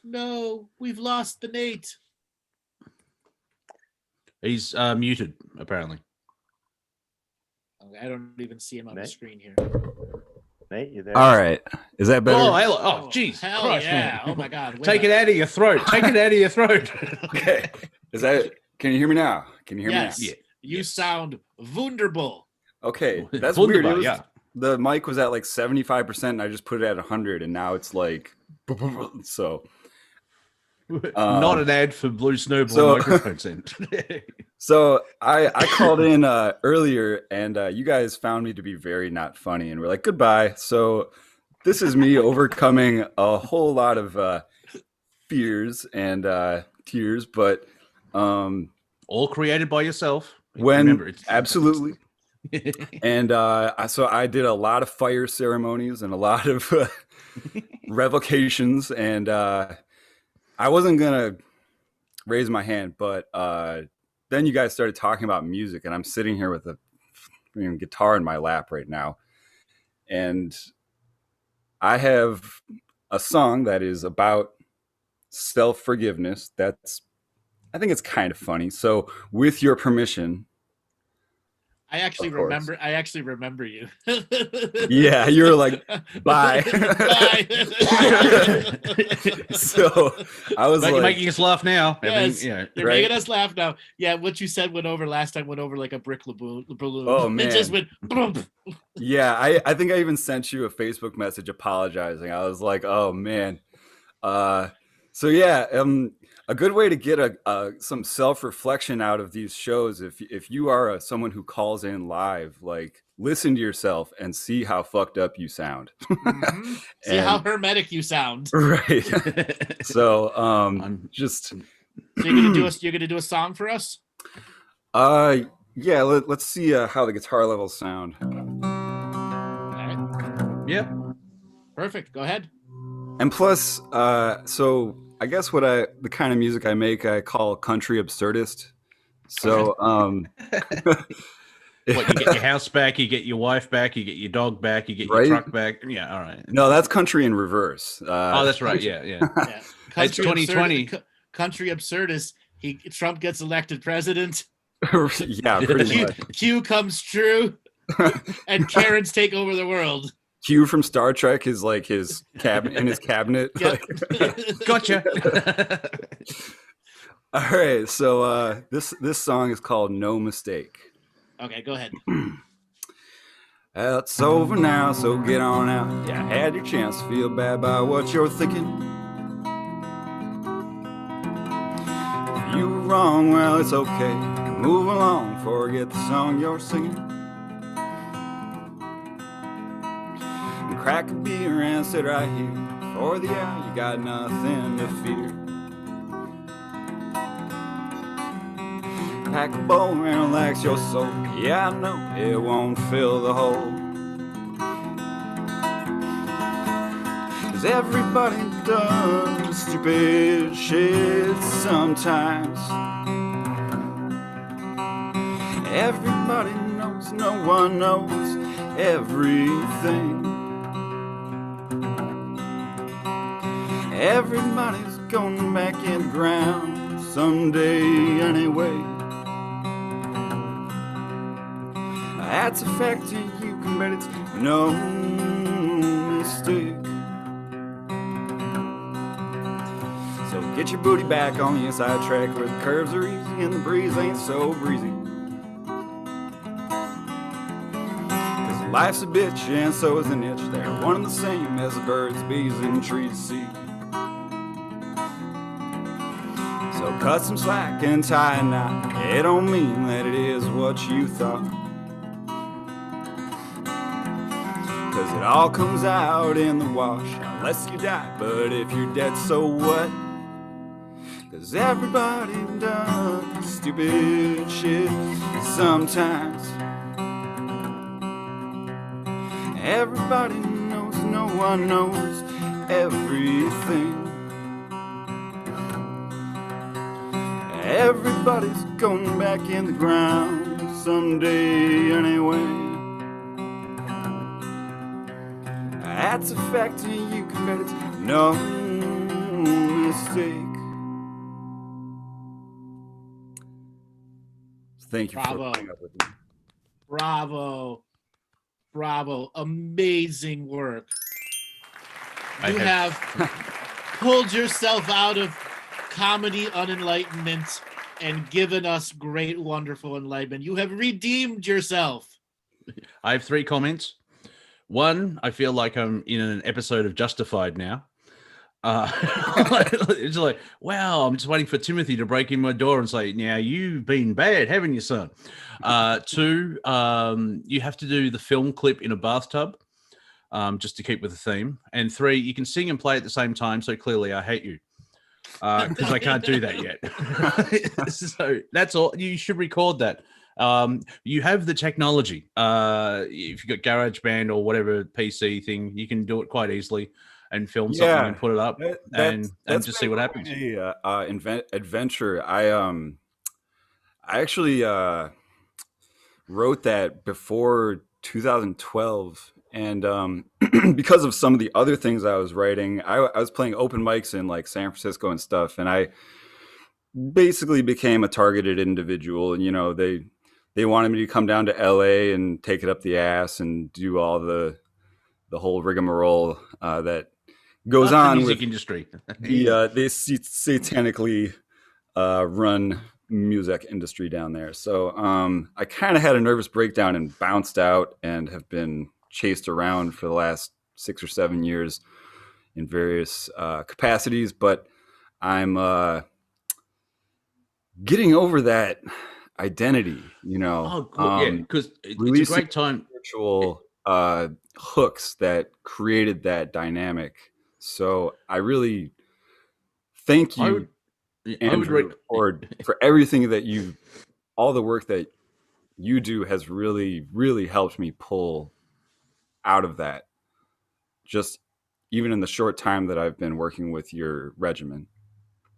[SPEAKER 2] No, we've lost the Nate.
[SPEAKER 1] He's muted, apparently.
[SPEAKER 2] I don't even see him on the screen here.
[SPEAKER 3] Nate, you there?
[SPEAKER 6] All right. Is that better?
[SPEAKER 1] Oh, jeez.
[SPEAKER 2] Hell
[SPEAKER 1] Christ,
[SPEAKER 2] yeah.
[SPEAKER 1] man.
[SPEAKER 2] Oh, my God.
[SPEAKER 1] Take it out of your throat. Take it out of your throat.
[SPEAKER 6] Okay. Can you hear me now? Can you hear
[SPEAKER 2] yes.
[SPEAKER 6] me now?
[SPEAKER 2] You sound wunderbar.
[SPEAKER 6] Okay. That's
[SPEAKER 1] Wunderbar,
[SPEAKER 6] weird. The mic was at like 75%, and I just put it at 100, and now it's like, so.
[SPEAKER 1] Not an ad for Blue Snowball microphones.
[SPEAKER 6] So I called in earlier, and you guys found me to be very not funny, and we're like, goodbye. So this is me overcoming a whole lot of fears and tears, but
[SPEAKER 1] all created by yourself.
[SPEAKER 6] Remember, absolutely. And so I did a lot of fire ceremonies and a lot of revocations, and I wasn't gonna raise my hand, but then you guys started talking about music, and I'm sitting here with a guitar in my lap right now, and I have a song that is about self-forgiveness. I think it's kind of funny. So with your permission,
[SPEAKER 2] I actually
[SPEAKER 6] Of course.
[SPEAKER 2] remember. I actually remember you.
[SPEAKER 6] Yeah, you were like, bye.
[SPEAKER 2] Bye.
[SPEAKER 6] So I was
[SPEAKER 1] But you're
[SPEAKER 6] like,
[SPEAKER 1] making us laugh now.
[SPEAKER 2] Yes,
[SPEAKER 1] Yeah.
[SPEAKER 2] you're
[SPEAKER 6] Right.
[SPEAKER 2] making us laugh now. Yeah, what you said went over last time. Went over like a brick balloon.
[SPEAKER 6] Oh,
[SPEAKER 2] It just
[SPEAKER 6] man.
[SPEAKER 2] went. Boom.
[SPEAKER 6] yeah, I think I even sent you a Facebook message apologizing. I was like, oh man. So yeah, a good way to get some self-reflection out of these shows, if you are someone who calls in live, like listen to yourself and see how fucked up you sound.
[SPEAKER 2] Mhm. See how hermetic you sound.
[SPEAKER 6] Right. So
[SPEAKER 1] I'm-
[SPEAKER 6] just
[SPEAKER 2] So you're gonna do a song for us?
[SPEAKER 6] yeah, let's see how the guitar levels sound.
[SPEAKER 2] All right.
[SPEAKER 1] Yeah.
[SPEAKER 2] Perfect. Go ahead.
[SPEAKER 6] And plus, so I guess the kind of music I make, I call country absurdist. So,
[SPEAKER 1] What, you get your house back, you get your wife back, you get your dog back, you get your
[SPEAKER 6] Right?
[SPEAKER 1] truck back. Yeah, all right.
[SPEAKER 6] no, that's country in reverse.
[SPEAKER 1] Oh, that's right. Yeah.
[SPEAKER 2] Yeah.
[SPEAKER 1] It's 2020.
[SPEAKER 2] Country absurdist. Trump gets elected president.
[SPEAKER 6] Yeah, pretty much.
[SPEAKER 2] Q comes true, and Karens take over the world.
[SPEAKER 6] Q from Star Trek is like his cabinet.
[SPEAKER 2] Yep.
[SPEAKER 1] Gotcha.
[SPEAKER 6] All right, so this song is called "No Mistake."
[SPEAKER 2] Okay, go ahead.
[SPEAKER 6] It's over now, so get on out. Yeah, had your chance to feel bad about what you're thinking. If you were wrong, well, it's okay. Move along, forget the song you're singing. And crack a beer and sit right here. For the hour, you got nothing to fear. Pack a bowl and relax your soul. Yeah, I know it won't fill the hole. 'Cause everybody does stupid shit sometimes. Everybody knows, no one knows everything. Everybody's going back in the ground someday anyway. That's a fact, and you can bet it's no mistake. So get your booty back on the inside track where the curves are easy and the breeze ain't so breezy. 'Cause life's a bitch and so is an itch. They're one and the same as the birds, bees, and trees see. So cut some slack and tie a knot. It don't mean that it is what you thought. 'Cause it all comes out in the wash, unless you die. But if you're dead, so what? 'Cause everybody does stupid shit sometimes. Everybody knows, no one knows everything. Everybody's going back in the ground someday anyway. That's a fact, and you can bet it's no mistake. Thank you
[SPEAKER 2] Bravo.
[SPEAKER 6] for putting up with me.
[SPEAKER 2] Bravo. Amazing work.
[SPEAKER 1] I
[SPEAKER 2] You have pulled yourself out of comedy unenlightenment and given us great, wonderful enlightenment. You have redeemed yourself.
[SPEAKER 1] I have 3 comments. One, I feel like I'm in an episode of Justified now. It's like, wow, I'm just waiting for Timothy to break in my door and say, now you've been bad, haven't you, son? 2, you have to do the film clip in a bathtub, just to keep with the theme. And 3, you can sing and play at the same time, so clearly I hate you. Because I can't do that yet. So that's all. You should record that. You have the technology. If you've got GarageBand or whatever PC thing, you can do it quite easily and film something and put it up and just see what happens.
[SPEAKER 6] Adventure. I actually wrote that before 2012, and because of some of the other things I was writing, I was playing open mics in like San Francisco and stuff, and I basically became a targeted individual. And they they wanted me to come down to LA and take it up the ass and do all the whole rigmarole that goes
[SPEAKER 1] Fuck the
[SPEAKER 6] on
[SPEAKER 1] music
[SPEAKER 6] with
[SPEAKER 1] industry.
[SPEAKER 6] the satanically run music industry down there. So I kind of had a nervous breakdown and bounced out, and have been chased around for the last 6 or 7 years in various capacities. But I'm getting over that identity, you know.
[SPEAKER 1] Oh, cool. Yeah, because it's a
[SPEAKER 6] releasing
[SPEAKER 1] great time.
[SPEAKER 6] Virtual hooks that created that dynamic. So I really thank
[SPEAKER 1] I
[SPEAKER 6] you,
[SPEAKER 1] would, I would
[SPEAKER 6] Andrew, for everything that all the work that you do has really, really helped me pull out of that. Just even in the short time that I've been working with your regimen.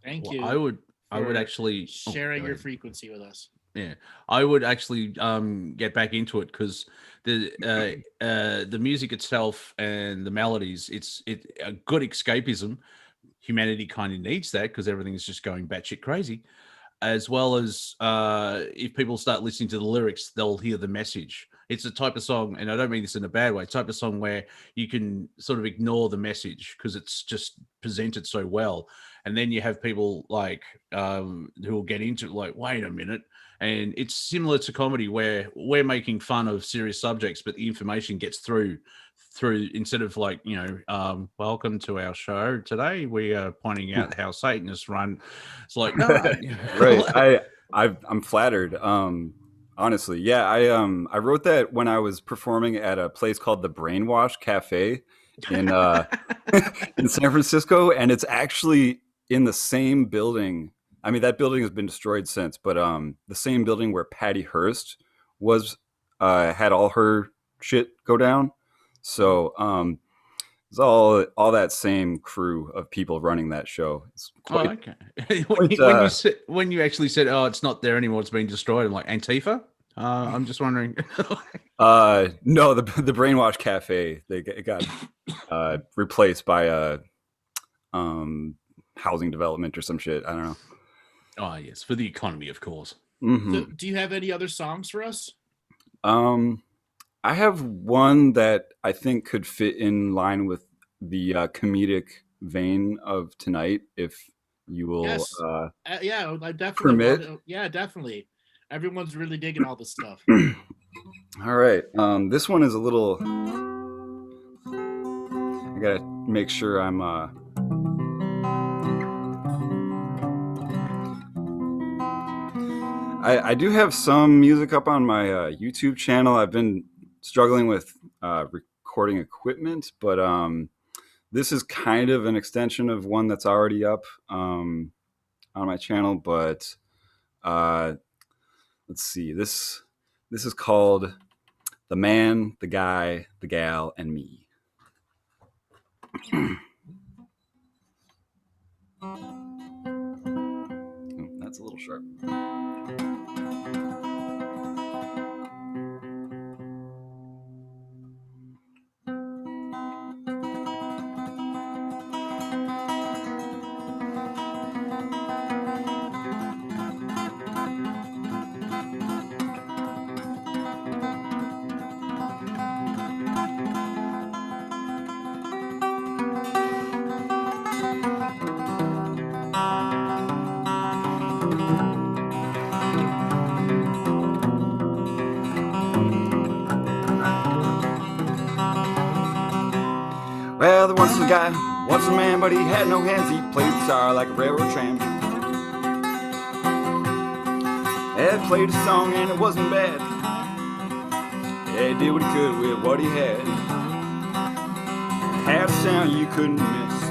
[SPEAKER 2] Thank you.
[SPEAKER 1] I would actually
[SPEAKER 2] sharing your frequency with us.
[SPEAKER 1] Yeah, I would actually get back into it, because the music itself and the melodies, it's a good escapism. Humanity kind of needs that, because everything's just going batshit crazy. As well as if people start listening to the lyrics, they'll hear the message. It's a type of song, and I don't mean this in a bad way, type of song where you can sort of ignore the message because it's just presented so well. And then you have people like who will get into it, like, wait a minute. And it's similar to comedy, where we're making fun of serious subjects, but the information gets through instead of like, welcome to our show today, we are pointing out how Satanists run. It's like, no.
[SPEAKER 6] Right. I'm flattered. Honestly, yeah. I wrote that when I was performing at a place called the Brainwash Cafe in in San Francisco, and it's actually in the same building. I mean, that building has been destroyed since, but the same building where Patty Hearst was had all her shit go down. So it's all that same crew of people running that show. It's quite,
[SPEAKER 1] okay. When you actually said, "Oh, it's not there anymore; it's been destroyed," I'm like, Antifa. I'm just wondering.
[SPEAKER 6] No, the Brainwash Cafe, they got replaced by a housing development or some shit. I don't know.
[SPEAKER 1] Oh yes, for the economy, of course.
[SPEAKER 6] Mm-hmm.
[SPEAKER 2] So, do you have any other songs for us?
[SPEAKER 6] I have one that I think could fit in line with the comedic vein of tonight, if you will.
[SPEAKER 2] Yes. Yeah, I definitely.
[SPEAKER 6] Permit.
[SPEAKER 2] Yeah, definitely. Everyone's really digging all this stuff.
[SPEAKER 6] All right. This one is a little. I gotta make sure I'm. I do have some music up on my YouTube channel. I've been struggling with recording equipment, but this is kind of an extension of one that's already up on my channel. But let's see. This is called "The Man, the Guy, the Gal, and Me." That's a little sharp. Well, there once was a guy, once a man, but he had no hands. He played guitar like a railroad tramp. He played a song and it wasn't bad. Yeah, he did what he could with what he had. Had a sound you couldn't miss.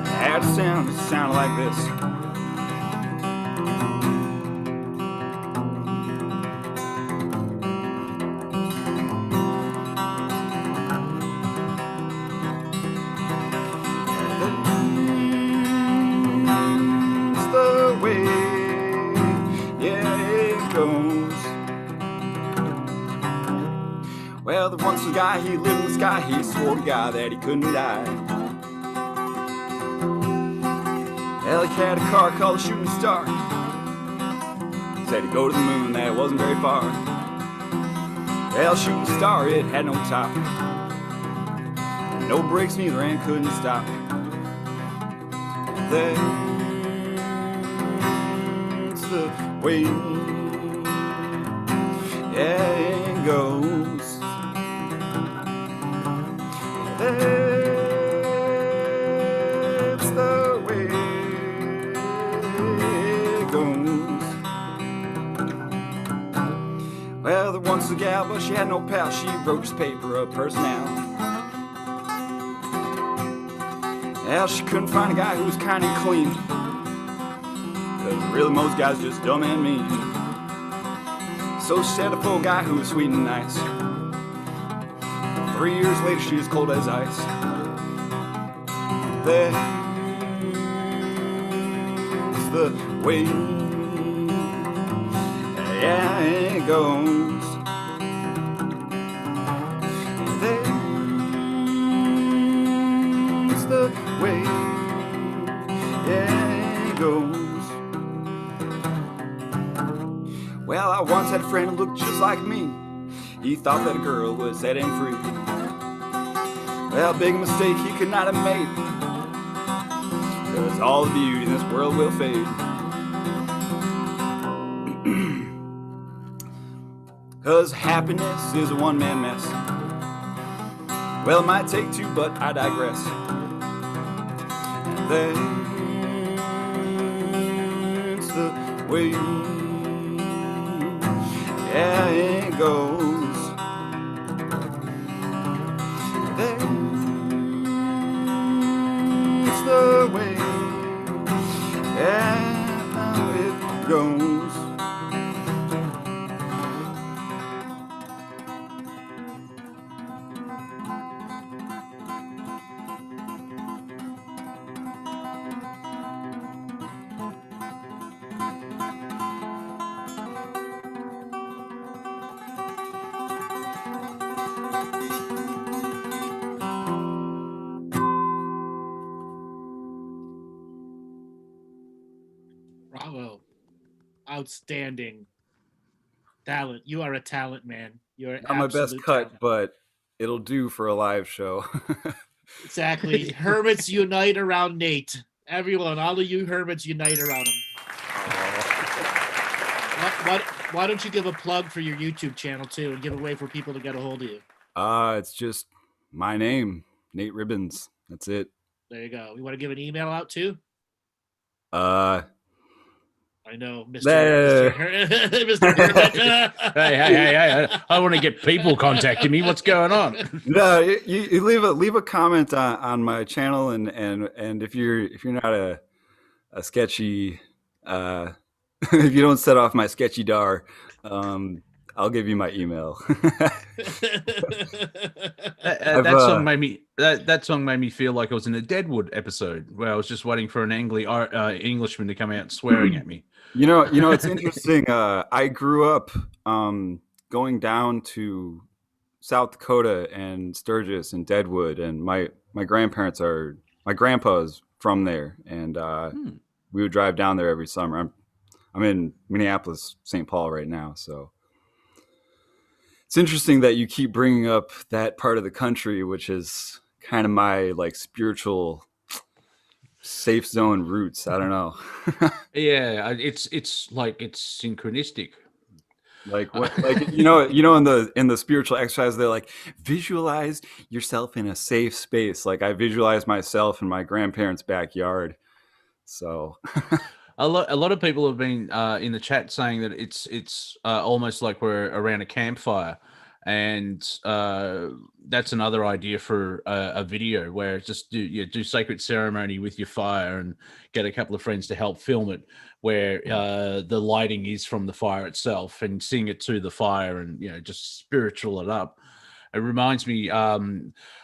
[SPEAKER 6] Had a sound that sounded like this. Well, there once was a guy, he lived in the sky. He swore to God that he couldn't die. Well, he had a car called a shooting star. said he'd go to the moon, that it wasn't very far. Well, shooting star, it had no top, no brakes neither, and couldn't stop. That's the way it goes. That's the way it goes. Well, there once a gal, but she had no pal. She wrote this paper of personality. Well, she couldn't find a guy who was kind and clean, 'cause really most guys just dumb and mean. So she settled for a guy who was sweet and nice. 3 years later, she was cold as ice. That's the way it goes. That's the way it goes. Well, I once had a friend who looked just like me. He thought that a girl was set him free. Well, big mistake he could not have made, 'cause all the beauty in this world will fade. 'Cause happiness is a one-man mess. Well, it might take two, but I digress. That's the way it goes. That's the way it goes.
[SPEAKER 2] Bravo. Outstanding. Talent. You are a talent, man. You're
[SPEAKER 6] Not my best
[SPEAKER 2] absolute
[SPEAKER 6] cut,
[SPEAKER 2] talent.
[SPEAKER 6] but it'll do for a live show.
[SPEAKER 2] Exactly. Hermits unite around Nate. Everyone, all of you hermits unite around him. Why don't you give a plug for your YouTube channel too, and give a way for people to get a hold of you?
[SPEAKER 6] It's just my name, Nate Ribbons. That's it.
[SPEAKER 2] There you go. You want to give an email out too? I know, Mr. Mr. Hermit.
[SPEAKER 1] Hey! I want to get people contacting me. What's going on?
[SPEAKER 6] No, you leave a comment on my channel, and if you're not a sketchy, if you don't set off my sketchy dar, I'll give you my email.
[SPEAKER 1] That song made me feel like I was in a Deadwood episode where I was just waiting for an Englishman to come out swearing at me.
[SPEAKER 6] You know, it's interesting. I grew up going down to South Dakota and Sturgis and Deadwood, and my grandpa is from there, and we would drive down there every summer. I'm in Minneapolis, St. Paul right now, so it's interesting that you keep bringing up that part of the country, which is kind of my like spiritual safe zone roots. I don't know.
[SPEAKER 1] Yeah, it's like it's synchronistic.
[SPEAKER 6] Like what? Like you know, in the spiritual exercise, they're like visualize yourself in a safe space. Like I visualize myself in my grandparents' backyard. So
[SPEAKER 1] a lot of people have been in the chat saying that it's almost like we're around a campfire, and that's another idea for a video where just do sacred ceremony with your fire and get a couple of friends to help film it, where the lighting is from the fire itself, and sing it to the fire, and just spiritual it up. It reminds me,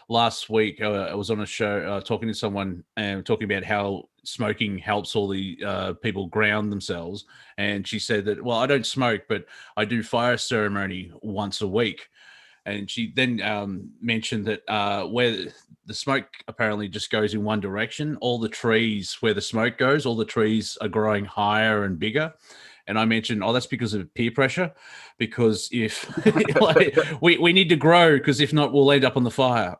[SPEAKER 1] last week I was on a show talking to someone and talking about how smoking helps all the people ground themselves. And she said that, well, I don't smoke, but I do fire ceremony once a week. And she then mentioned that where the smoke apparently just goes in one direction, all the trees where the smoke goes, all the trees are growing higher and bigger. And I mentioned, oh, that's because of peer pressure. Because if like, we need to grow, because if not, we'll end up on the fire.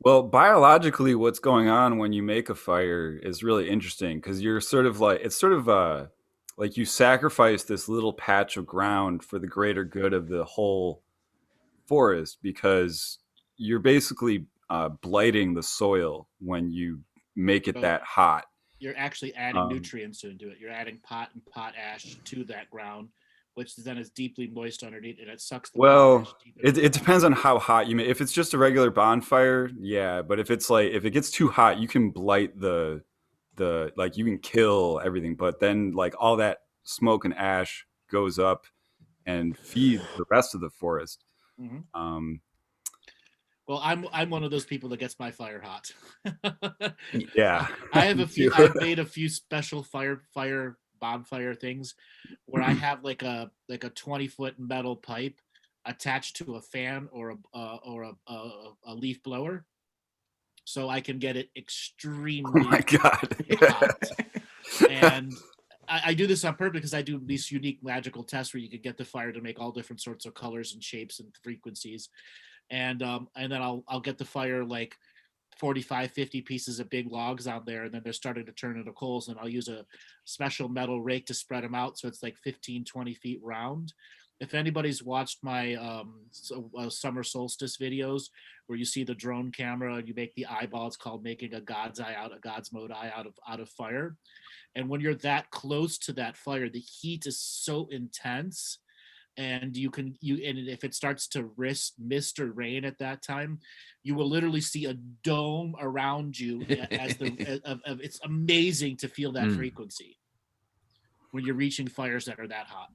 [SPEAKER 6] Well, biologically, what's going on when you make a fire is really interesting, because you're sort of like, it's sort of like you sacrifice this little patch of ground for the greater good of the whole forest, because you're basically blighting the soil when you make it that hot.
[SPEAKER 2] You're actually adding nutrients into it. You're adding pot and potash to that ground, which then is deeply moist underneath, and it sucks the
[SPEAKER 6] Well,
[SPEAKER 2] potash
[SPEAKER 6] it depends on how hot you make. If it's just a regular bonfire, yeah. But if it's like, if it gets too hot, you can blight the like, you can kill everything. But then like all that smoke and ash goes up and feeds the rest of the forest.
[SPEAKER 2] Mm-hmm. Well, I'm one of those people that gets my fire hot.
[SPEAKER 6] Yeah,
[SPEAKER 2] I have a few. I've made a few special fire bonfire things where I have like a 20-foot metal pipe attached to a fan or a leaf blower, so I can get it extremely
[SPEAKER 6] oh my God.
[SPEAKER 2] hot. And I do this on purpose because I do these unique magical tests where you can get the fire to make all different sorts of colors and shapes and frequencies. And then I'll get the fire like 45, 50 pieces of big logs out there, and then they're starting to turn into coals, and I'll use a special metal rake to spread them out so it's like 15, 20 feet round. If anybody's watched my summer solstice videos where you see the drone camera and you make the eyeball, it's called making a god's mode eye out of fire. And when you're that close to that fire, the heat is so intense, and and if it starts to mist or rain at that time, you will literally see a dome around you it's amazing to feel that frequency when you're reaching fires that are that hot.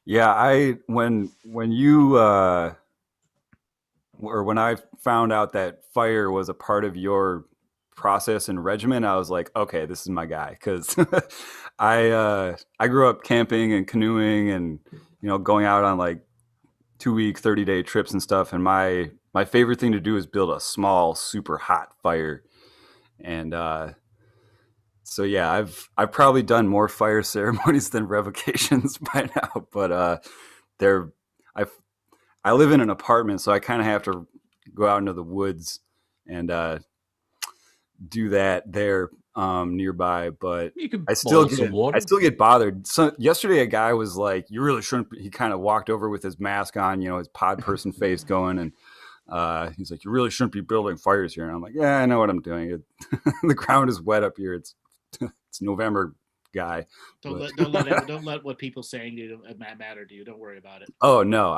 [SPEAKER 6] Yeah, when you or when I found out that fire was a part of your process and regimen, I was like, okay, this is my guy, because I grew up camping and canoeing and going out on like 2-week 30-day trips and stuff, and my favorite thing to do is build a small super hot fire. And so yeah, I've probably done more fire ceremonies than revocations by now, but I live in an apartment, so I kind of have to go out into the woods and do that there nearby. But I still get bothered. So yesterday a guy was like, you really shouldn't be. He kind of walked over with his mask on, his pod person face going, and he's like, you really shouldn't be building fires here. And I'm like, yeah, I know what I'm doing. The ground is wet up here. It's November, guy.
[SPEAKER 2] Don't let what people saying to you matter to you. Don't worry about it.
[SPEAKER 6] Oh no,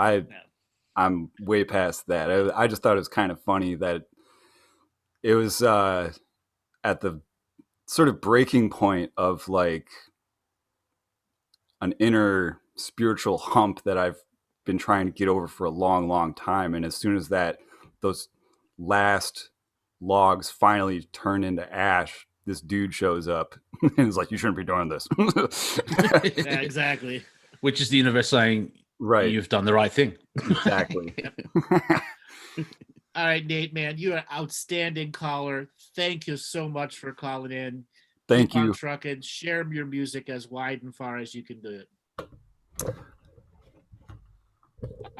[SPEAKER 6] I'm way past that. I just thought it was kind of funny that it was at the sort of breaking point of like an inner spiritual hump that I've been trying to get over for a long, long time. And as soon as those last logs finally turn into ash, this dude shows up and is like, you shouldn't be doing this.
[SPEAKER 2] Yeah, exactly.
[SPEAKER 1] Which is the universe saying,
[SPEAKER 6] right,
[SPEAKER 1] you've done the right thing.
[SPEAKER 6] Exactly.
[SPEAKER 2] All right, Nate, man, you're an outstanding caller. Thank you so much for calling in.
[SPEAKER 6] Thank
[SPEAKER 2] Keep on
[SPEAKER 6] you.
[SPEAKER 2] trucking. Share your music as wide and far as you can do it.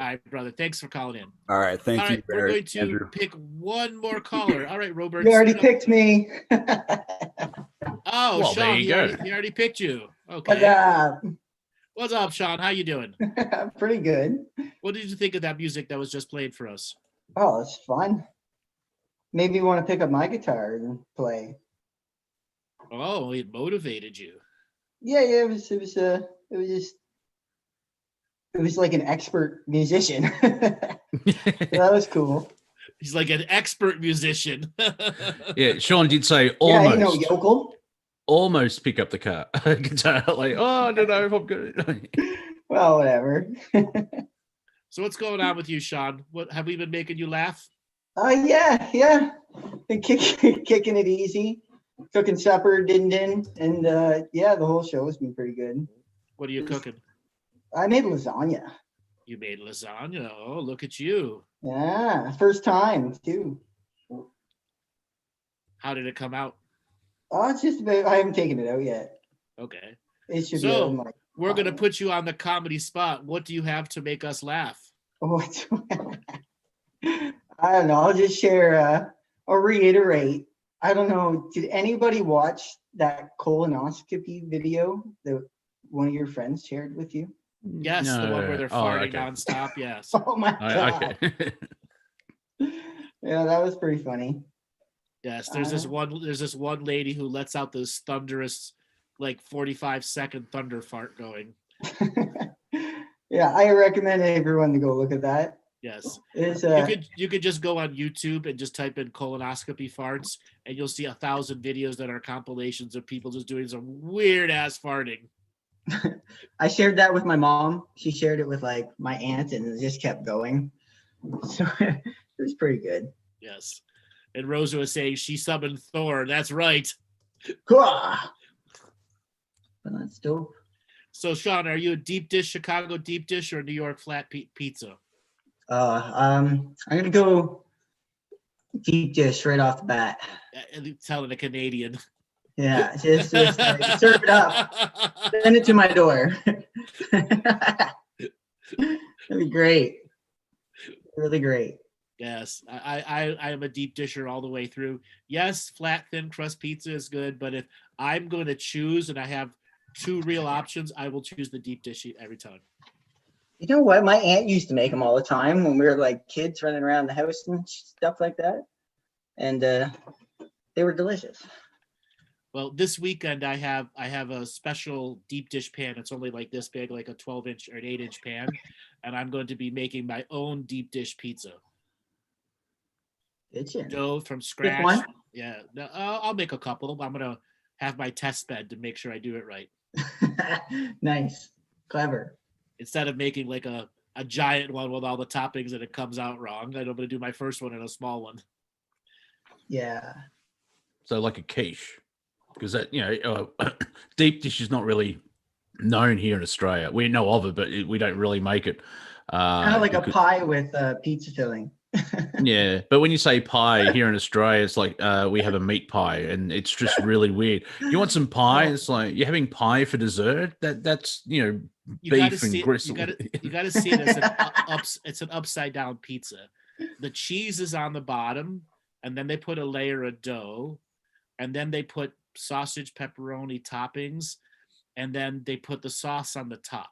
[SPEAKER 2] All right, brother. Thanks for calling in.
[SPEAKER 6] All right. Thank you.
[SPEAKER 2] All right, we're going to
[SPEAKER 6] Andrew.
[SPEAKER 2] pick one more caller. All right, Robert.
[SPEAKER 7] You already picked me.
[SPEAKER 2] Oh,
[SPEAKER 1] well,
[SPEAKER 2] Sean,
[SPEAKER 1] there you go.
[SPEAKER 2] He already picked you. Okay.
[SPEAKER 7] What's up?
[SPEAKER 2] What's up, Sean? How you doing?
[SPEAKER 7] Pretty good.
[SPEAKER 2] What did you think of that music that was just played for us?
[SPEAKER 7] Oh, it's fun. Maybe you want to pick up my guitar and play.
[SPEAKER 2] Oh, it motivated you.
[SPEAKER 7] Yeah, it was like an expert musician. That was cool.
[SPEAKER 2] He's like an expert musician.
[SPEAKER 1] Yeah, Sean did say
[SPEAKER 7] Yeah,
[SPEAKER 1] almost.
[SPEAKER 7] you know, yokel.
[SPEAKER 1] Almost pick up the guitar. Like, oh, I don't know if I'm good.
[SPEAKER 7] Well, whatever.
[SPEAKER 2] So what's going on with you, Sean? What have we been making you laugh?
[SPEAKER 7] Yeah. Been kicking it easy. Cooking supper, and yeah, the whole show has been pretty good.
[SPEAKER 2] What are you cooking?
[SPEAKER 7] I made lasagna.
[SPEAKER 2] You made lasagna. Oh, look at you.
[SPEAKER 7] Yeah, first time too.
[SPEAKER 2] How did it come out?
[SPEAKER 7] Oh, it's just about. I haven't taken it out yet.
[SPEAKER 2] Okay.
[SPEAKER 7] It should
[SPEAKER 2] So,
[SPEAKER 7] be. Like,
[SPEAKER 2] we're going to put you on the comedy spot. What do you have to make us laugh?
[SPEAKER 7] oh, I don't know. I'll just share. I'll reiterate. I don't know. Did anybody watch that colonoscopy video that one of your friends shared with you?
[SPEAKER 2] Yes, the one where they're farting
[SPEAKER 1] okay.
[SPEAKER 2] nonstop. Yes.
[SPEAKER 7] Oh my god.
[SPEAKER 1] Okay.
[SPEAKER 7] Yeah, that was pretty funny.
[SPEAKER 2] Yes, there's this one lady who lets out this thunderous, like 45-second thunder fart going.
[SPEAKER 7] Yeah, I recommend everyone to go look at that.
[SPEAKER 2] Yes.
[SPEAKER 7] It's,
[SPEAKER 2] You could just go on YouTube and just type in colonoscopy farts, and you'll see 1,000 videos that are compilations of people just doing some weird ass farting.
[SPEAKER 7] I shared that with my mom. She shared it with like my aunt, and it just kept going. So it was pretty good.
[SPEAKER 2] Yes. And Rosa was saying she summoned Thor. That's right.
[SPEAKER 7] But that's dope.
[SPEAKER 2] So, Sean, are you a deep dish, Chicago deep dish, or New York flat pizza?
[SPEAKER 7] I'm gonna go deep dish right off the bat.
[SPEAKER 2] Telling a Canadian.
[SPEAKER 7] Yeah, just like, serve it up, send it to my door. That'd be great. Really great.
[SPEAKER 2] Yes, I am a deep disher all the way through. Yes, flat thin crust pizza is good, but if I'm going to choose and I have two real options, I will choose the deep dish every time.
[SPEAKER 7] You know what? My aunt used to make them all the time when we were like kids running around the house and stuff like that, and they were delicious.
[SPEAKER 2] Well, this weekend I have a special deep dish pan. It's only like this big, like a 12-inch or an 8-inch pan, and I'm going to be making my own deep dish pizza. Dough from scratch.
[SPEAKER 7] Pick one?
[SPEAKER 2] Yeah, no, I'll make a couple. I'm gonna have my test bed to make sure I do it right.
[SPEAKER 7] Nice, clever.
[SPEAKER 2] Instead of making like a giant one with all the toppings and it comes out wrong, I'm gonna do my first one in a small one.
[SPEAKER 7] Yeah.
[SPEAKER 1] So like a quiche, because that deep dish is not really known here in Australia. We know of it, but we don't really make it.
[SPEAKER 7] Kind of like a pie with pizza filling.
[SPEAKER 1] Yeah, but when you say pie here in Australia, it's like we have a meat pie, and it's just really weird. You want some pie? It's like you're having pie for dessert. That's beef and gristle.
[SPEAKER 2] You got to see it as it's an upside down pizza. The cheese is on the bottom, and then they put a layer of dough, and then they put sausage, pepperoni toppings, and then they put the sauce on the top.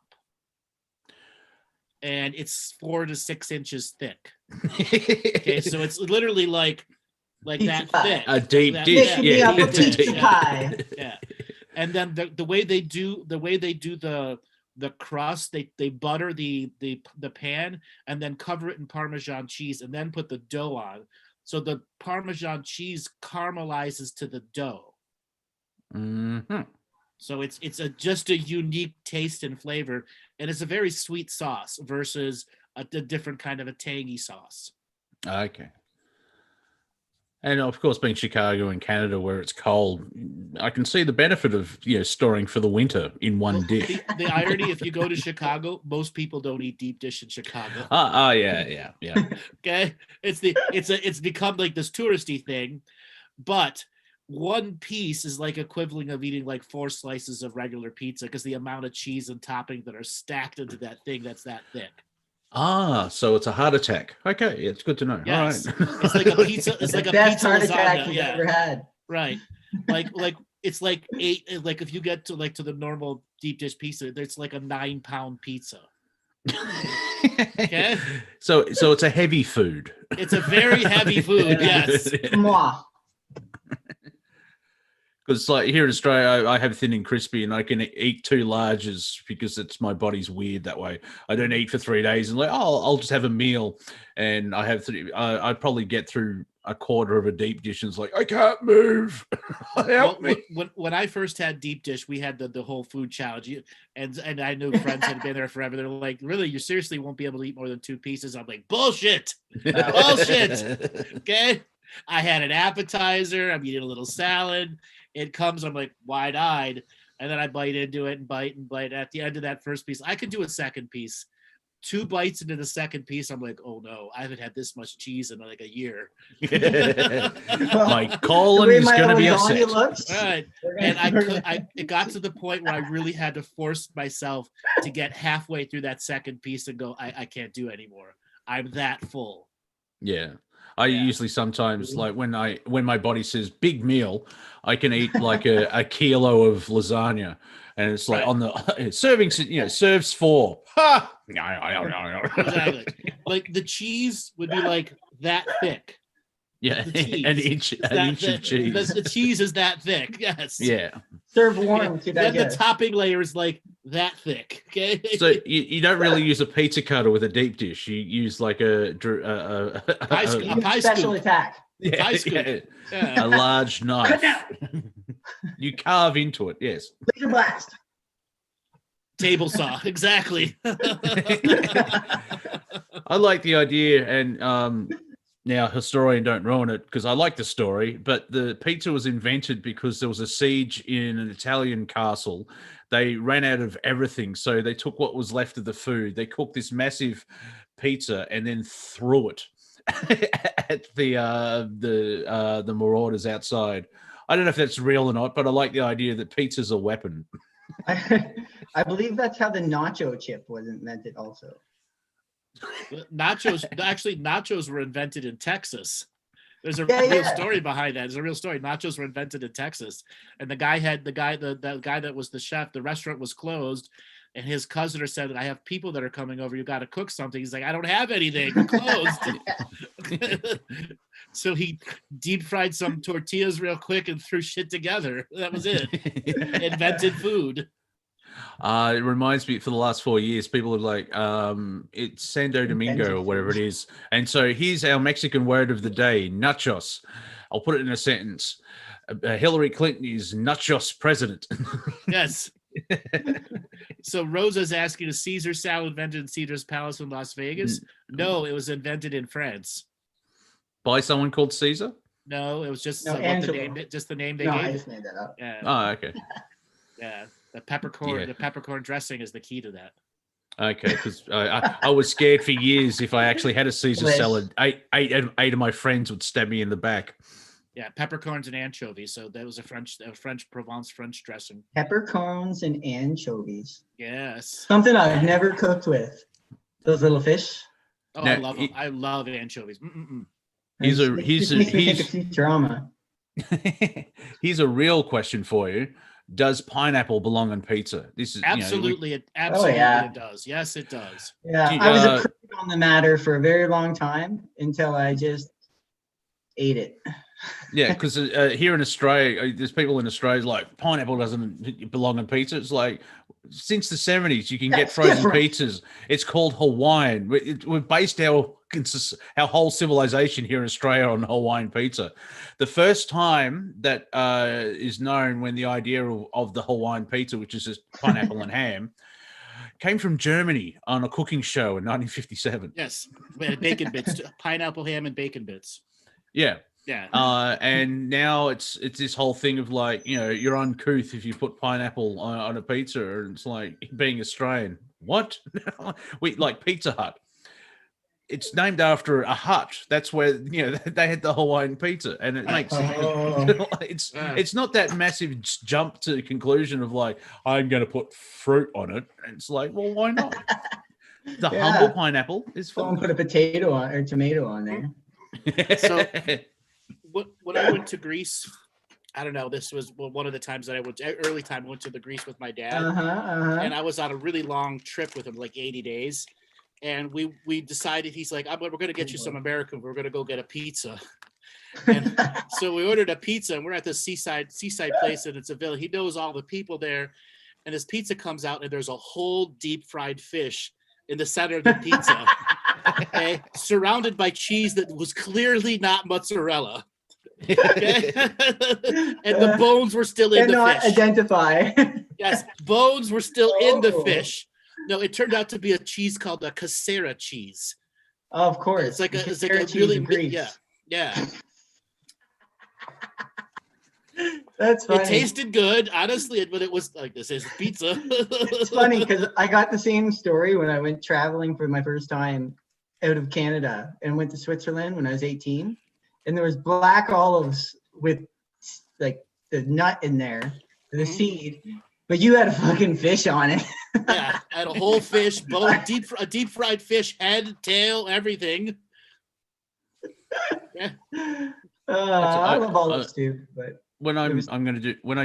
[SPEAKER 2] And it's 4 to 6 inches thick. Okay, so it's literally like that thick.
[SPEAKER 1] A deep dish.
[SPEAKER 7] Yeah, pizza pie.
[SPEAKER 2] Yeah. And then the way they do the crust, they butter the pan and then cover it in Parmesan cheese and then put the dough on. So the Parmesan cheese caramelizes to the dough.
[SPEAKER 1] Mm-hmm.
[SPEAKER 2] So it's just a unique taste and flavor, and it's a very sweet sauce versus a different kind of a tangy sauce.
[SPEAKER 1] Okay. And of course, being Chicago and Canada, where it's cold, I can see the benefit of storing for the winter in one dish.
[SPEAKER 2] The irony, if you go to Chicago, most people don't eat deep dish in Chicago.
[SPEAKER 1] Yeah.
[SPEAKER 2] Okay, it's become like this touristy thing, but one piece is like equivalent of eating like 4 slices of regular pizza because the amount of cheese and topping that are stacked into that thing that's that thick.
[SPEAKER 1] So it's a heart attack. Okay, it's good to know.
[SPEAKER 2] Yes.
[SPEAKER 1] All right.
[SPEAKER 2] It's like a pizza. It's like a
[SPEAKER 7] best
[SPEAKER 2] pizza
[SPEAKER 7] heart attack
[SPEAKER 2] lasagna.
[SPEAKER 7] you've
[SPEAKER 2] Yeah.
[SPEAKER 7] ever had.
[SPEAKER 2] Right. Like it's like 8. Like if you get to the normal deep dish pizza, it's like a 9-pound pizza. Okay.
[SPEAKER 1] So it's a heavy food.
[SPEAKER 2] It's a very heavy food. Yes.
[SPEAKER 7] Mwah.
[SPEAKER 1] Because like here in Australia, I have thin and crispy, and I can eat 2 larges because it's my body's weird that way. I don't eat for 3 days, and like, I'll just have a meal, and I have 3. I probably get through a quarter of a deep dish, and it's like I can't move. Help me.
[SPEAKER 2] When I first had deep dish, we had the whole food challenge, and I knew friends had been there forever. They're like, really, you seriously won't be able to eat more than 2 pieces? I'm like, bullshit, bullshit. Okay, I had an appetizer. I'm eating a little salad. It comes, I'm like wide-eyed, and then I bite into it and bite. At the end of that first piece, I could do a second piece, 2 bites into the second piece, I'm like, oh no, I haven't had this much cheese in like a year.
[SPEAKER 1] My colon is going to be upset.
[SPEAKER 2] Right. And it got to the point where I really had to force myself to get halfway through that second piece and go, I can't do anymore. I'm that full.
[SPEAKER 1] Yeah. I usually sometimes like when my body says big meal, I can eat like a kilo of lasagna, and it's like on the serving, serves 4. Ha!
[SPEAKER 2] Exactly. Like the cheese would be like that thick.
[SPEAKER 1] Yeah, an inch of cheese.
[SPEAKER 2] The cheese is that thick. Yes.
[SPEAKER 1] Yeah.
[SPEAKER 7] Serve warm to
[SPEAKER 2] Then
[SPEAKER 7] digest.
[SPEAKER 2] the topping layer is like that thick. Okay.
[SPEAKER 1] So you don't really use a pizza cutter with a deep dish. You use like a
[SPEAKER 2] pie
[SPEAKER 7] Special
[SPEAKER 2] scoop.
[SPEAKER 7] attack.
[SPEAKER 2] Pie scoop. Yeah.
[SPEAKER 1] A large knife. You carve into it. Yes.
[SPEAKER 7] Laser blast.
[SPEAKER 2] Table saw. Exactly.
[SPEAKER 1] I like the idea, and now historian don't ruin it, because I like the story, but the pizza was invented because there was a siege in an Italian castle. They ran out of everything, so they took what was left of the food. They cooked this massive pizza and then threw it at the marauders outside. I don't know if that's real or not, but I like the idea that pizza's a weapon.
[SPEAKER 7] I believe that's how the nacho chip was invented also.
[SPEAKER 2] Nachos were invented in Texas. There's a real story behind that. There's a real story. Nachos were invented in Texas, and the guy that was the chef. The restaurant was closed, and his cousin said, "I have people that are coming over. You got to cook something." He's like, "I don't have anything. We're closed." So he deep fried some tortillas real quick and threw shit together. That was it. Invented food.
[SPEAKER 1] It reminds me, for the last 4 years, people are like, it's Santo Domingo or whatever it is. And so here's our Mexican word of the day, nachos. I'll put it in a sentence. Hillary Clinton is nachos president.
[SPEAKER 2] Yes. So Rosa's asking, is Caesar salad invented in Caesar's Palace in Las Vegas? No, it was invented in France.
[SPEAKER 1] By someone called Caesar?
[SPEAKER 2] No, it was just
[SPEAKER 7] No,
[SPEAKER 2] the name they
[SPEAKER 7] No,
[SPEAKER 2] gave.
[SPEAKER 7] I just made that up.
[SPEAKER 2] Yeah.
[SPEAKER 1] Oh, okay.
[SPEAKER 2] Yeah. The peppercorn dressing is the key to that.
[SPEAKER 1] Okay, because I was scared for years if I actually had a Caesar salad, eight of my friends would stab me in the back.
[SPEAKER 2] Yeah, peppercorns and anchovies. So that was a French Provence French dressing.
[SPEAKER 7] Peppercorns and anchovies.
[SPEAKER 2] Yes.
[SPEAKER 7] Something I've never cooked with. Those little fish.
[SPEAKER 2] Oh, now, I love anchovies. Mm-mm-mm.
[SPEAKER 1] Here's
[SPEAKER 7] drama.
[SPEAKER 1] Here's a real question for you. Does pineapple belong on pizza? This is
[SPEAKER 2] absolutely, it does. Yes, it does.
[SPEAKER 7] Yeah, I was a critic on the matter for a very long time until I just ate it.
[SPEAKER 1] Yeah, because here in Australia, there's people in Australia like pineapple doesn't belong on pizza. It's like since the 70s, you can get frozen pizzas. It's called Hawaiian. We've based our whole civilization here in Australia on Hawaiian pizza. The first time that is known when the idea of the Hawaiian pizza, which is just pineapple and ham, came from Germany on a cooking show in 1957.
[SPEAKER 2] Yes, we had bacon bits, pineapple, ham, and bacon bits.
[SPEAKER 1] Yeah.
[SPEAKER 2] Yeah.
[SPEAKER 1] And now it's this whole thing of like, you're uncouth if you put pineapple on a pizza, and it's like being Australian. What? We like Pizza Hut. It's named after a hut. That's where they had the Hawaiian pizza, and it makes it's not that massive jump to the conclusion of like I'm going to put fruit on it. And it's like, well, why not? The humble pineapple is fine.
[SPEAKER 7] Someone put a potato on or tomato on there.
[SPEAKER 2] So when I went to Greece, I don't know, this was one of the times that I went to the Greece with my dad. And I was on a really long trip with him, like 80 days. And we decided, he's like, we're going to get you some American. We're going to go get a pizza. And so we ordered a pizza, and we're at the seaside place, and it's a villa. He knows all the people there. And this pizza comes out, and there's a whole deep fried fish in the center of the pizza. Okay, surrounded by cheese that was clearly not mozzarella. Okay? And the bones were still in the fish.
[SPEAKER 7] Identify.
[SPEAKER 2] Yes, bones were still in the fish. No, it turned out to be a cheese called a casera cheese.
[SPEAKER 7] Of course.
[SPEAKER 2] It's like a really, yeah.
[SPEAKER 7] That's funny.
[SPEAKER 2] It tasted good, honestly, but it was like, this is pizza.
[SPEAKER 7] It's funny because I got the same story when I went traveling for my first time out of Canada and went to Switzerland when I was 18. And there was black olives with like the nut in there, the seed, but you had a fucking fish on it.
[SPEAKER 2] Yeah, I had a whole fish, bone, a deep fried fish, head, tail, everything. Yeah.
[SPEAKER 7] I love olives too, but
[SPEAKER 1] when I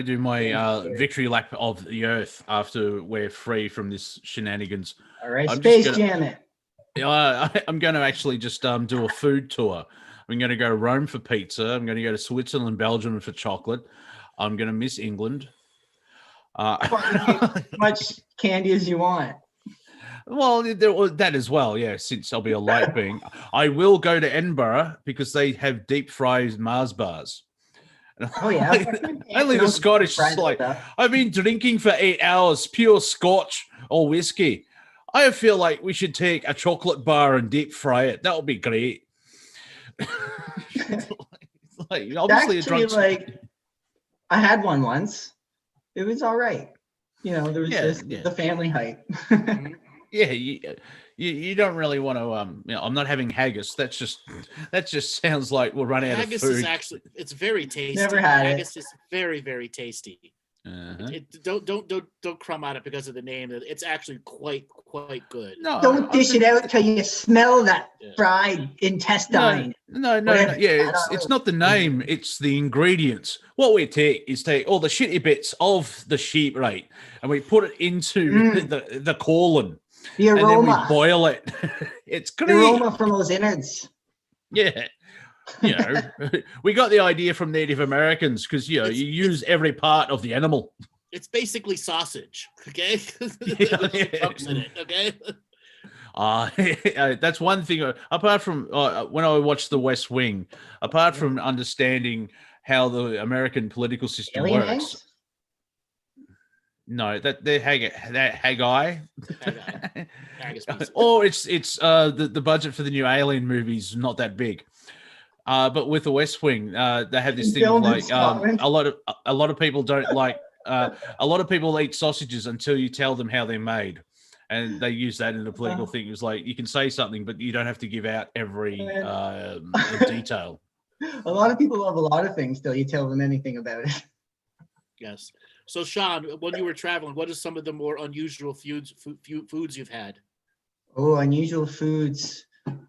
[SPEAKER 1] do my victory lap of the Earth after we're free from this shenanigans.
[SPEAKER 7] All right,
[SPEAKER 1] I'm
[SPEAKER 7] Space Jam it.
[SPEAKER 1] I'm going to actually just do a food tour. I'm going to go to Rome for pizza. I'm going to go to Switzerland, Belgium for chocolate. I'm going to miss England.
[SPEAKER 7] As much candy as you want.
[SPEAKER 1] Well, that as well, yeah, since I'll be a light being. I will go to Edinburgh because they have deep fried Mars bars.
[SPEAKER 7] Oh, yeah.
[SPEAKER 1] Only the Scottish is like, I've been drinking for 8 hours, pure Scotch or whiskey. I feel like we should take a chocolate bar and deep fry it. That would be great. Obviously,
[SPEAKER 7] actually, I had one once. It was all right. There was just the family hype.
[SPEAKER 1] Yeah, you don't really want to. I'm not having haggis. That just sounds like we'll run out
[SPEAKER 2] Haggis
[SPEAKER 1] of food.
[SPEAKER 2] is actually, it's very tasty.
[SPEAKER 7] Never had
[SPEAKER 2] haggis is very, very tasty.
[SPEAKER 1] Uh-huh.
[SPEAKER 2] Don't crumb on it because of the name. It's actually quite good.
[SPEAKER 1] No,
[SPEAKER 7] don't dish it out till you smell that fried intestine.
[SPEAKER 1] No. Yeah, it's not the name. It's the ingredients. What we take all the shitty bits of the sheep, right, and we put it into the colon.
[SPEAKER 7] The aroma.
[SPEAKER 1] And then we boil it. It's great.
[SPEAKER 7] The aroma from those innards.
[SPEAKER 1] Yeah. We got the idea from Native Americans because you use every part of the animal.
[SPEAKER 2] It's basically sausage, okay? In it, okay.
[SPEAKER 1] That's one thing. Apart from when I watched The West Wing, apart from understanding how the American political system works.
[SPEAKER 7] Eggs?
[SPEAKER 1] No, that Haggai. Or it's the budget for the new Alien movies not that big. But with the West Wing, they have this thing of like a lot of people don't like. A lot of people eat sausages until you tell them how they're made, and they use that in the political thing. It's like you can say something, but you don't have to give out every detail.
[SPEAKER 7] A lot of people love a lot of things till you tell them anything about it.
[SPEAKER 2] Yes. So, Sean, when you were traveling, what are some of the more unusual foods you've had?
[SPEAKER 7] Oh, unusual foods.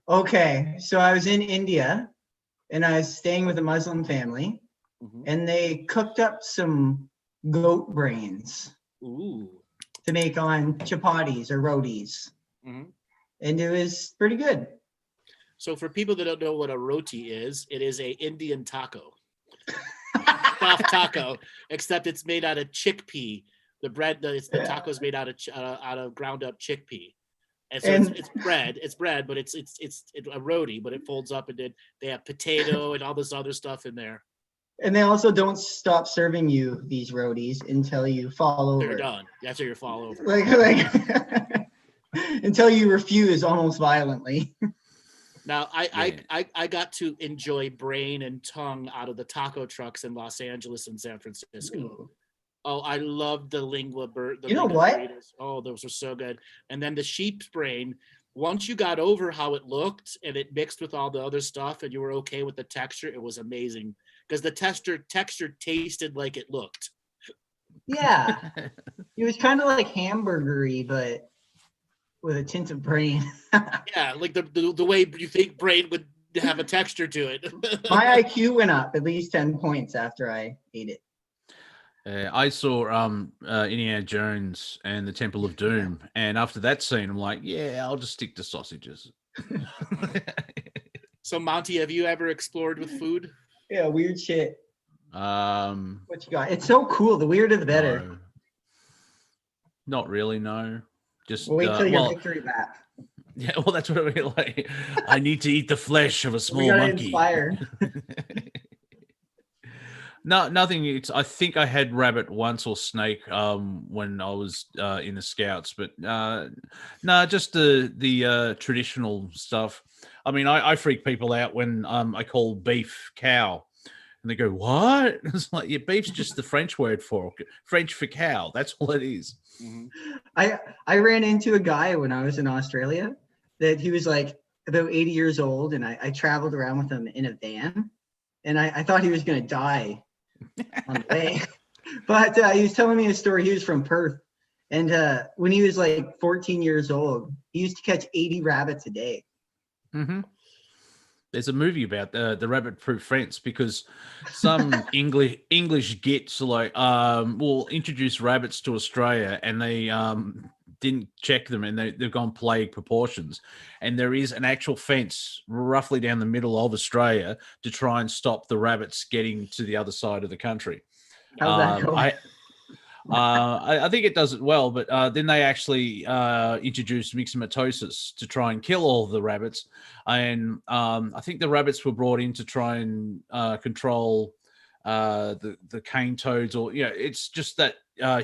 [SPEAKER 7] Okay, so I was in India, and I was staying with a Muslim family, and they cooked up some goat brains to make on chapatis or rotis, and it was pretty good.
[SPEAKER 2] So, for people that don't know what a roti is, it is a Indian taco. Soft taco, except it's made out of chickpea. The bread, the taco's made out of ground up chickpea, and so it's bread, but it's a roti, but it folds up, and then they have potato and all this other stuff in there.
[SPEAKER 7] And they also don't stop serving you these rotis until you fall over.
[SPEAKER 2] They're done. That's where you fall over.
[SPEAKER 7] Like until you refuse almost violently.
[SPEAKER 2] Now, I got to enjoy brain and tongue out of the taco trucks in Los Angeles and San Francisco. Ooh. Oh, I loved the lingua bird.
[SPEAKER 7] You know what?
[SPEAKER 2] Burritos. Oh, those were so good. And then the sheep's brain, once you got over how it looked and it mixed with all the other stuff and you were okay with the texture, it was amazing. Because the texture tasted like it looked.
[SPEAKER 7] Yeah. It was kind of like hamburgery, but with a tint of brain.
[SPEAKER 2] Yeah, like the way you think brain would have a texture to it.
[SPEAKER 7] My IQ went up at least 10 points after I ate it.
[SPEAKER 1] I saw Indiana Jones and the Temple of Doom, and after that scene, I'm like, yeah, I'll just stick to sausages.
[SPEAKER 2] So, Monty, have you ever explored with food?
[SPEAKER 7] Yeah, weird shit.
[SPEAKER 1] What
[SPEAKER 7] you got? It's so cool. The weirder, the better.
[SPEAKER 1] No. Not really, no. Just
[SPEAKER 7] wait till your victory lap.
[SPEAKER 1] Yeah, well, that's what I mean. Like, I need to eat the flesh of a small monkey.
[SPEAKER 7] Inspire.
[SPEAKER 1] No, nothing. I think I had rabbit once or snake when I was in the Scouts, but no, just the traditional stuff. I mean, I freak people out when I call beef cow. And they go, what? It's like, yeah, beef's just the French word for cow. That's all it is.
[SPEAKER 7] I ran into a guy when I was in Australia that he was like about 80 years old, and I traveled around with him in a van, and I thought he was going to die on the way. But he was telling me a story. He was from Perth, and when he was like 14 years old, he used to catch 80 rabbits a day.
[SPEAKER 1] Mm-hmm. There's a movie about the rabbit-proof fence because some English gits like will introduce rabbits to Australia, and they didn't check them, and they've gone plague proportions. And there is an actual fence roughly down the middle of Australia to try and stop the rabbits getting to the other side of the country.
[SPEAKER 7] How's that going?
[SPEAKER 1] I think it does it well, but then they actually introduced myxomatosis to try and kill all the rabbits. And I think the rabbits were brought in to try and control the cane toads, or it's just that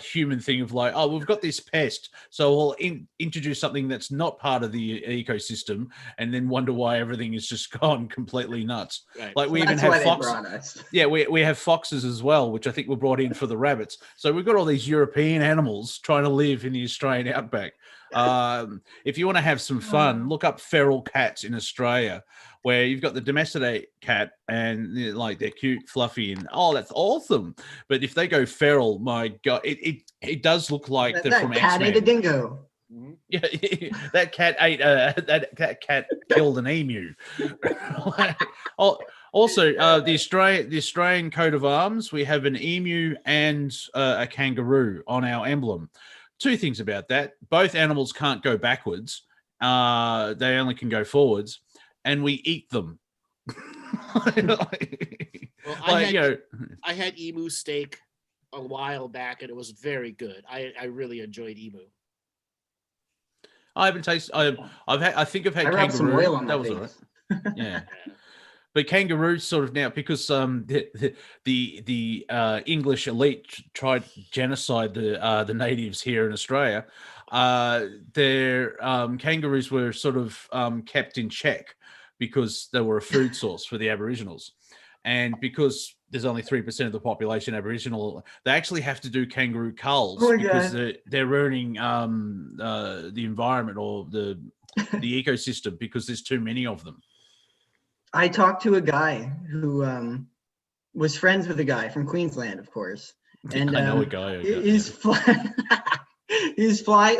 [SPEAKER 1] human thing of like, oh, we've got this pest, so we'll introduce something that's not part of the ecosystem, and then wonder why everything is just gone completely nuts.
[SPEAKER 2] Right.
[SPEAKER 1] Like we even have foxes. Yeah, we have foxes as well, which I think were brought in for the rabbits. So we've got all these European animals trying to live in the Australian outback. If you want to have some fun, look up feral cats in Australia, where you've got the domesticated cat and like they're cute, fluffy, and that's awesome. But if they go feral, my God, it does look like they're from X-Men.
[SPEAKER 7] That cat ate a dingo.
[SPEAKER 1] Yeah, that cat ate that cat killed an emu. Also, the Australian coat of arms, we have an emu and a kangaroo on our emblem. Two things about that: both animals can't go backwards; they only can go forwards, and we eat them.
[SPEAKER 2] I had emu steak a while back, and it was very good. I really enjoyed emu.
[SPEAKER 1] I haven't tasted. I think I've had
[SPEAKER 7] I rubbed some
[SPEAKER 1] kangaroo.
[SPEAKER 7] oil on
[SPEAKER 1] That
[SPEAKER 7] my
[SPEAKER 1] was all
[SPEAKER 7] face.
[SPEAKER 1] right. Yeah. But kangaroo sort of now, because the English elite tried genocide the natives here in Australia, their kangaroos were sort of kept in check because they were a food source for the Aboriginals. And because there's only 3% of the population Aboriginal, they actually have to do kangaroo culls because they're ruining the environment or the ecosystem because there's too many of them.
[SPEAKER 7] I talked to a guy who was friends with a guy from Queensland, of course. And
[SPEAKER 1] I know a guy.
[SPEAKER 7] He's flying.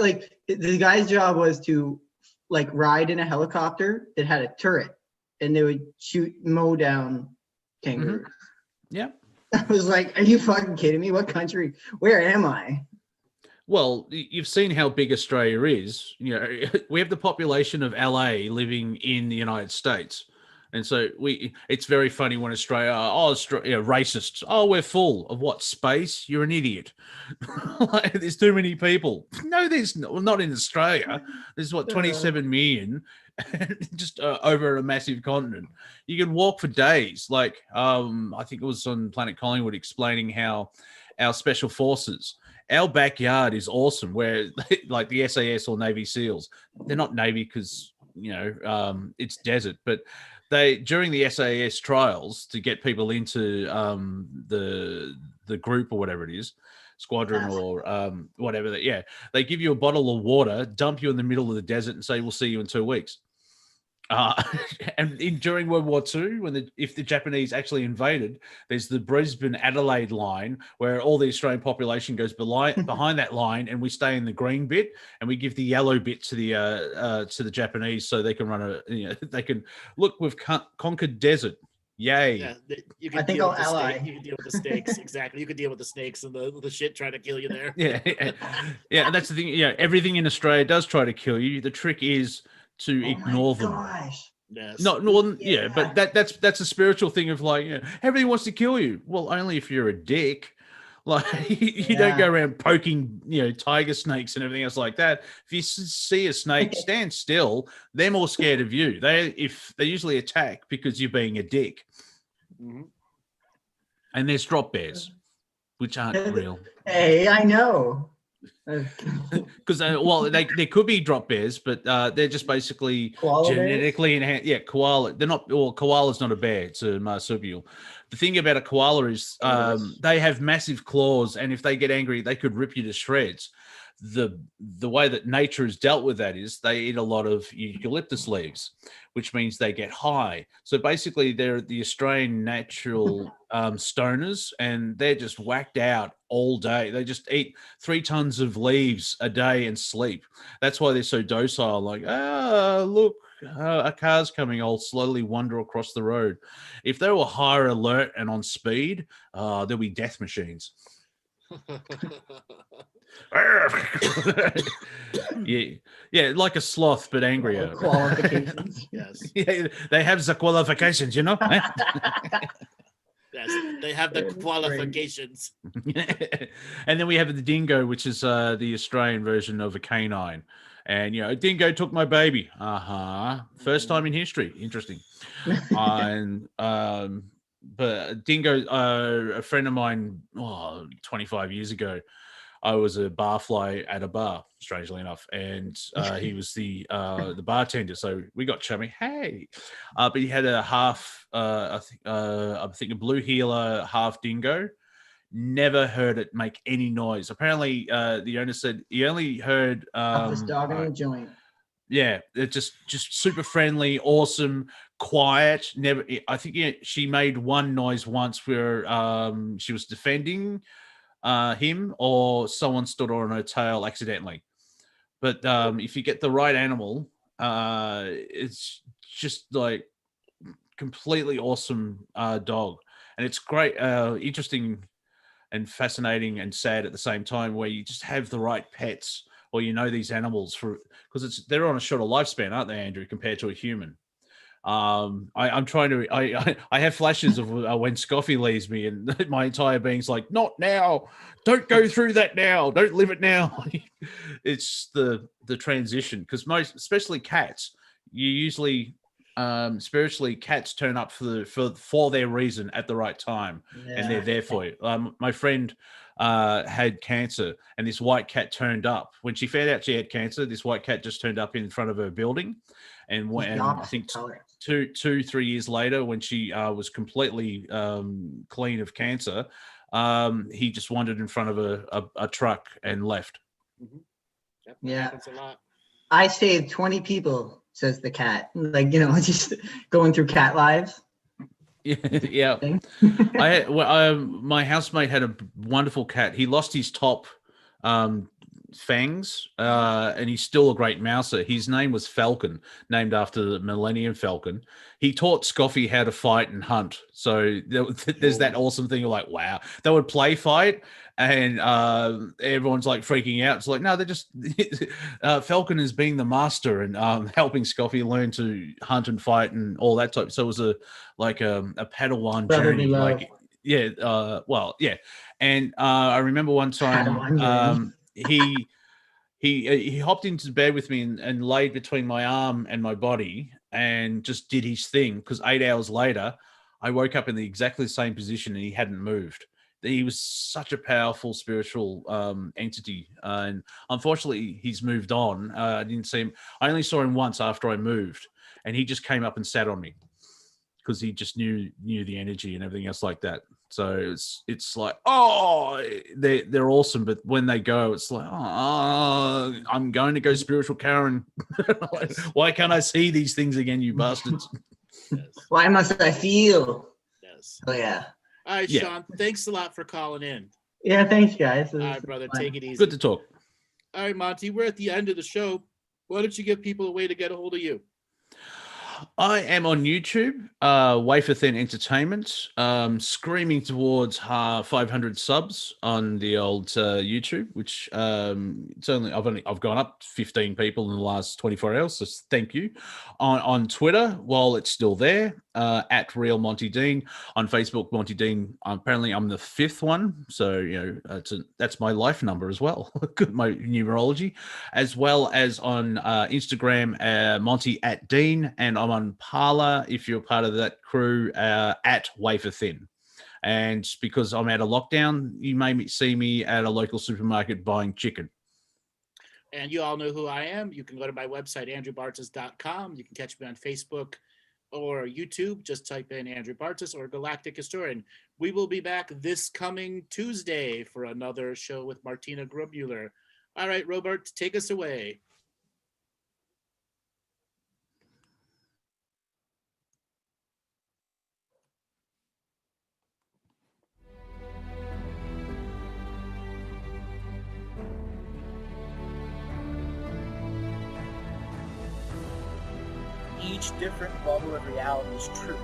[SPEAKER 7] Like the guy's job was to like ride in a helicopter that had a turret, and they would mow down kangaroos.
[SPEAKER 1] Mm-hmm. Yeah.
[SPEAKER 7] I was like, "Are you fucking kidding me? What country? Where am I?"
[SPEAKER 1] Well, you've seen how big Australia is. We have the population of LA living in the United States. And so it's very funny when Australia, racists. Oh, we're full of what? Space? You're an idiot. There's too many people. No, there's not in Australia. There's 27 million, just over a massive continent. You can walk for days. Like I think it was on Planet Collingwood explaining how our special forces, our backyard is awesome. Where like the SAS or Navy SEALs, they're not Navy because it's desert, but during the SAS trials to get people into the group or whatever it is, squadron or whatever they give you a bottle of water, dump you in the middle of the desert, and say we'll see you in 2 weeks. And during World War II, if the Japanese actually invaded, there's the Brisbane-Adelaide line where all the Australian population goes behind that line, and we stay in the green bit, and we give the yellow bit to the Japanese so they can they can look. We've conquered desert. Yay!
[SPEAKER 2] Yeah, you can
[SPEAKER 7] I think I'll
[SPEAKER 2] ally.
[SPEAKER 7] ally.
[SPEAKER 2] You can deal with the snakes. Exactly. You can deal with the snakes and the shit trying to kill you there.
[SPEAKER 1] Yeah. And that's the thing. Everything in Australia does try to kill you. The trick is to ignore them.
[SPEAKER 7] Gosh.
[SPEAKER 2] Yes.
[SPEAKER 1] But that's a spiritual thing of like, everybody wants to kill you. Well, only if you're a dick. Like you don't go around poking, tiger snakes and everything else like that. If you see a snake, stand still. They're more scared of you. They usually attack because you're being a dick.
[SPEAKER 2] Mm-hmm.
[SPEAKER 1] And there's drop bears, which aren't real.
[SPEAKER 7] Hey, I know.
[SPEAKER 1] Because well, they could be drop bears, but they're just basically
[SPEAKER 7] Koala bears?
[SPEAKER 1] genetically enhanced. Yeah, koala. They're not. Well, koala's not a bear; it's a marsupial. The thing about a koala is they have massive claws, and if they get angry, they could rip you to shreds. The way that nature has dealt with that is they eat a lot of eucalyptus leaves, which means they get high. So basically, they're the Australian natural stoners, and they're just whacked out all day. They just eat 3 tons of leaves a day and sleep. That's why they're so docile. Like, look, a car's coming. I'll slowly wander across the road. If they were higher alert and on speed, there'll be death machines. yeah, like a sloth, but angrier.
[SPEAKER 7] Qualifications.
[SPEAKER 2] Yes.
[SPEAKER 1] Yeah, they have the qualifications, you know.
[SPEAKER 2] Yes, they have the qualifications.
[SPEAKER 1] And then we have the dingo, which is the Australian version of a canine. And a dingo took my baby. First time in history. Interesting. And but a dingo, a friend of mine, 25 years ago, I was a barfly at a bar, strangely enough, and he was the bartender. So we got chummy. Hey, but he had a half, I think a blue heeler, half dingo. Never heard it make any noise. Apparently, the owner said he only heard
[SPEAKER 7] Toughest dog in the joint.
[SPEAKER 1] Yeah, they're just super friendly, awesome, quiet. Never. I think she made one noise once where she was defending him, or someone stood on her tail accidentally. But if you get the right animal, it's just like completely awesome dog, and it's great, interesting, and fascinating and sad at the same time. Where you just have the right pets, or these animals because they're on a shorter lifespan, aren't they, Andrew, compared to a human? I'm trying to. I have flashes of when Scoffy leaves me, and my entire being's like, "Not now! Don't go through that now! Don't live it now!" It's the transition, because especially cats, you usually spiritually, cats turn up for their reason at the right time, and they're there for you. My friend had cancer, and this white cat turned up when she found out she had cancer. This white cat just turned up in front of her building, and when I think 2-3 years later, when she was completely clean of cancer, he just wandered in front of a truck and left.
[SPEAKER 2] Mm-hmm. Yep,
[SPEAKER 7] yeah,
[SPEAKER 2] happens a lot.
[SPEAKER 7] I saved 20 people, says the cat. Like, just going through cat lives.
[SPEAKER 1] Yeah. My housemate had a wonderful cat. He lost his top fangs, and he's still a great mouser. His name was Falcon, named after the Millennium Falcon. He taught Scoffy how to fight and hunt. So there's that awesome thing of like, wow, they would play fight, and everyone's like freaking out. It's like, no, they're just Falcon is being the master and helping Scoffy learn to hunt and fight and all that type. So it was a Padawan journey. Like, yeah, well, yeah. And I remember one time he hopped into bed with me and laid between my arm and my body and just did his thing, because 8 hours later I woke up in exactly the same position and he hadn't moved. He was such a powerful spiritual entity, and unfortunately he's moved on. I didn't see him. I only saw him once after I moved, and he just came up and sat on me because he just knew the energy and everything else like that. So it's like, oh, they're awesome, but when they go, it's like, oh, I'm going to go spiritual Karen. Like, why can't I see these things again, you bastards?
[SPEAKER 2] Yes.
[SPEAKER 7] Why must I feel?
[SPEAKER 2] Yes.
[SPEAKER 7] Oh yeah.
[SPEAKER 2] All right, Sean. Thanks a lot for calling in.
[SPEAKER 7] Yeah, thanks, guys.
[SPEAKER 2] All right, brother.
[SPEAKER 7] Fun.
[SPEAKER 2] Take it easy.
[SPEAKER 1] Good to talk.
[SPEAKER 2] All right, Monty. We're at the end of the show. Why don't you give people a way to get a hold of you?
[SPEAKER 1] I am on YouTube, Wafer Thin Entertainment, screaming towards 500 subs on the old YouTube, which I've gone up 15 people in the last 24 hours, so thank you. On Twitter, while it's still there, at Real Monty Dean. On Facebook, Monty Dean. Apparently, I'm the 5th one, so that's my life number as well. My numerology, as well as on Instagram, Monty at Dean, and I'm on Parler, if you're part of that crew, at Wafer Thin. And because I'm out of lockdown, you may see me at a local supermarket buying chicken.
[SPEAKER 2] And you all know who I am. You can go to my website, andrewbartzis.com. You can catch me on Facebook or YouTube. Just type in Andrew Bartzis or Galactic Historian. We will be back this coming Tuesday for another show with Martina Grubmuller. All right, Robert, take us away.
[SPEAKER 8] Each different bubble of reality is true.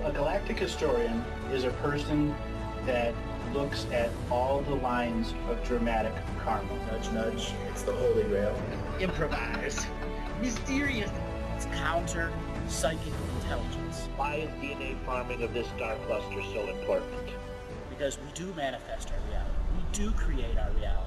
[SPEAKER 8] A galactic historian is a person that looks at all the lines of dramatic karma. Nudge, nudge. It's the Holy Grail. Improvise. Mysterious. It's counter psychic intelligence.
[SPEAKER 9] Why is DNA farming of this star cluster so important?
[SPEAKER 8] Because we do manifest our reality. We do create our reality.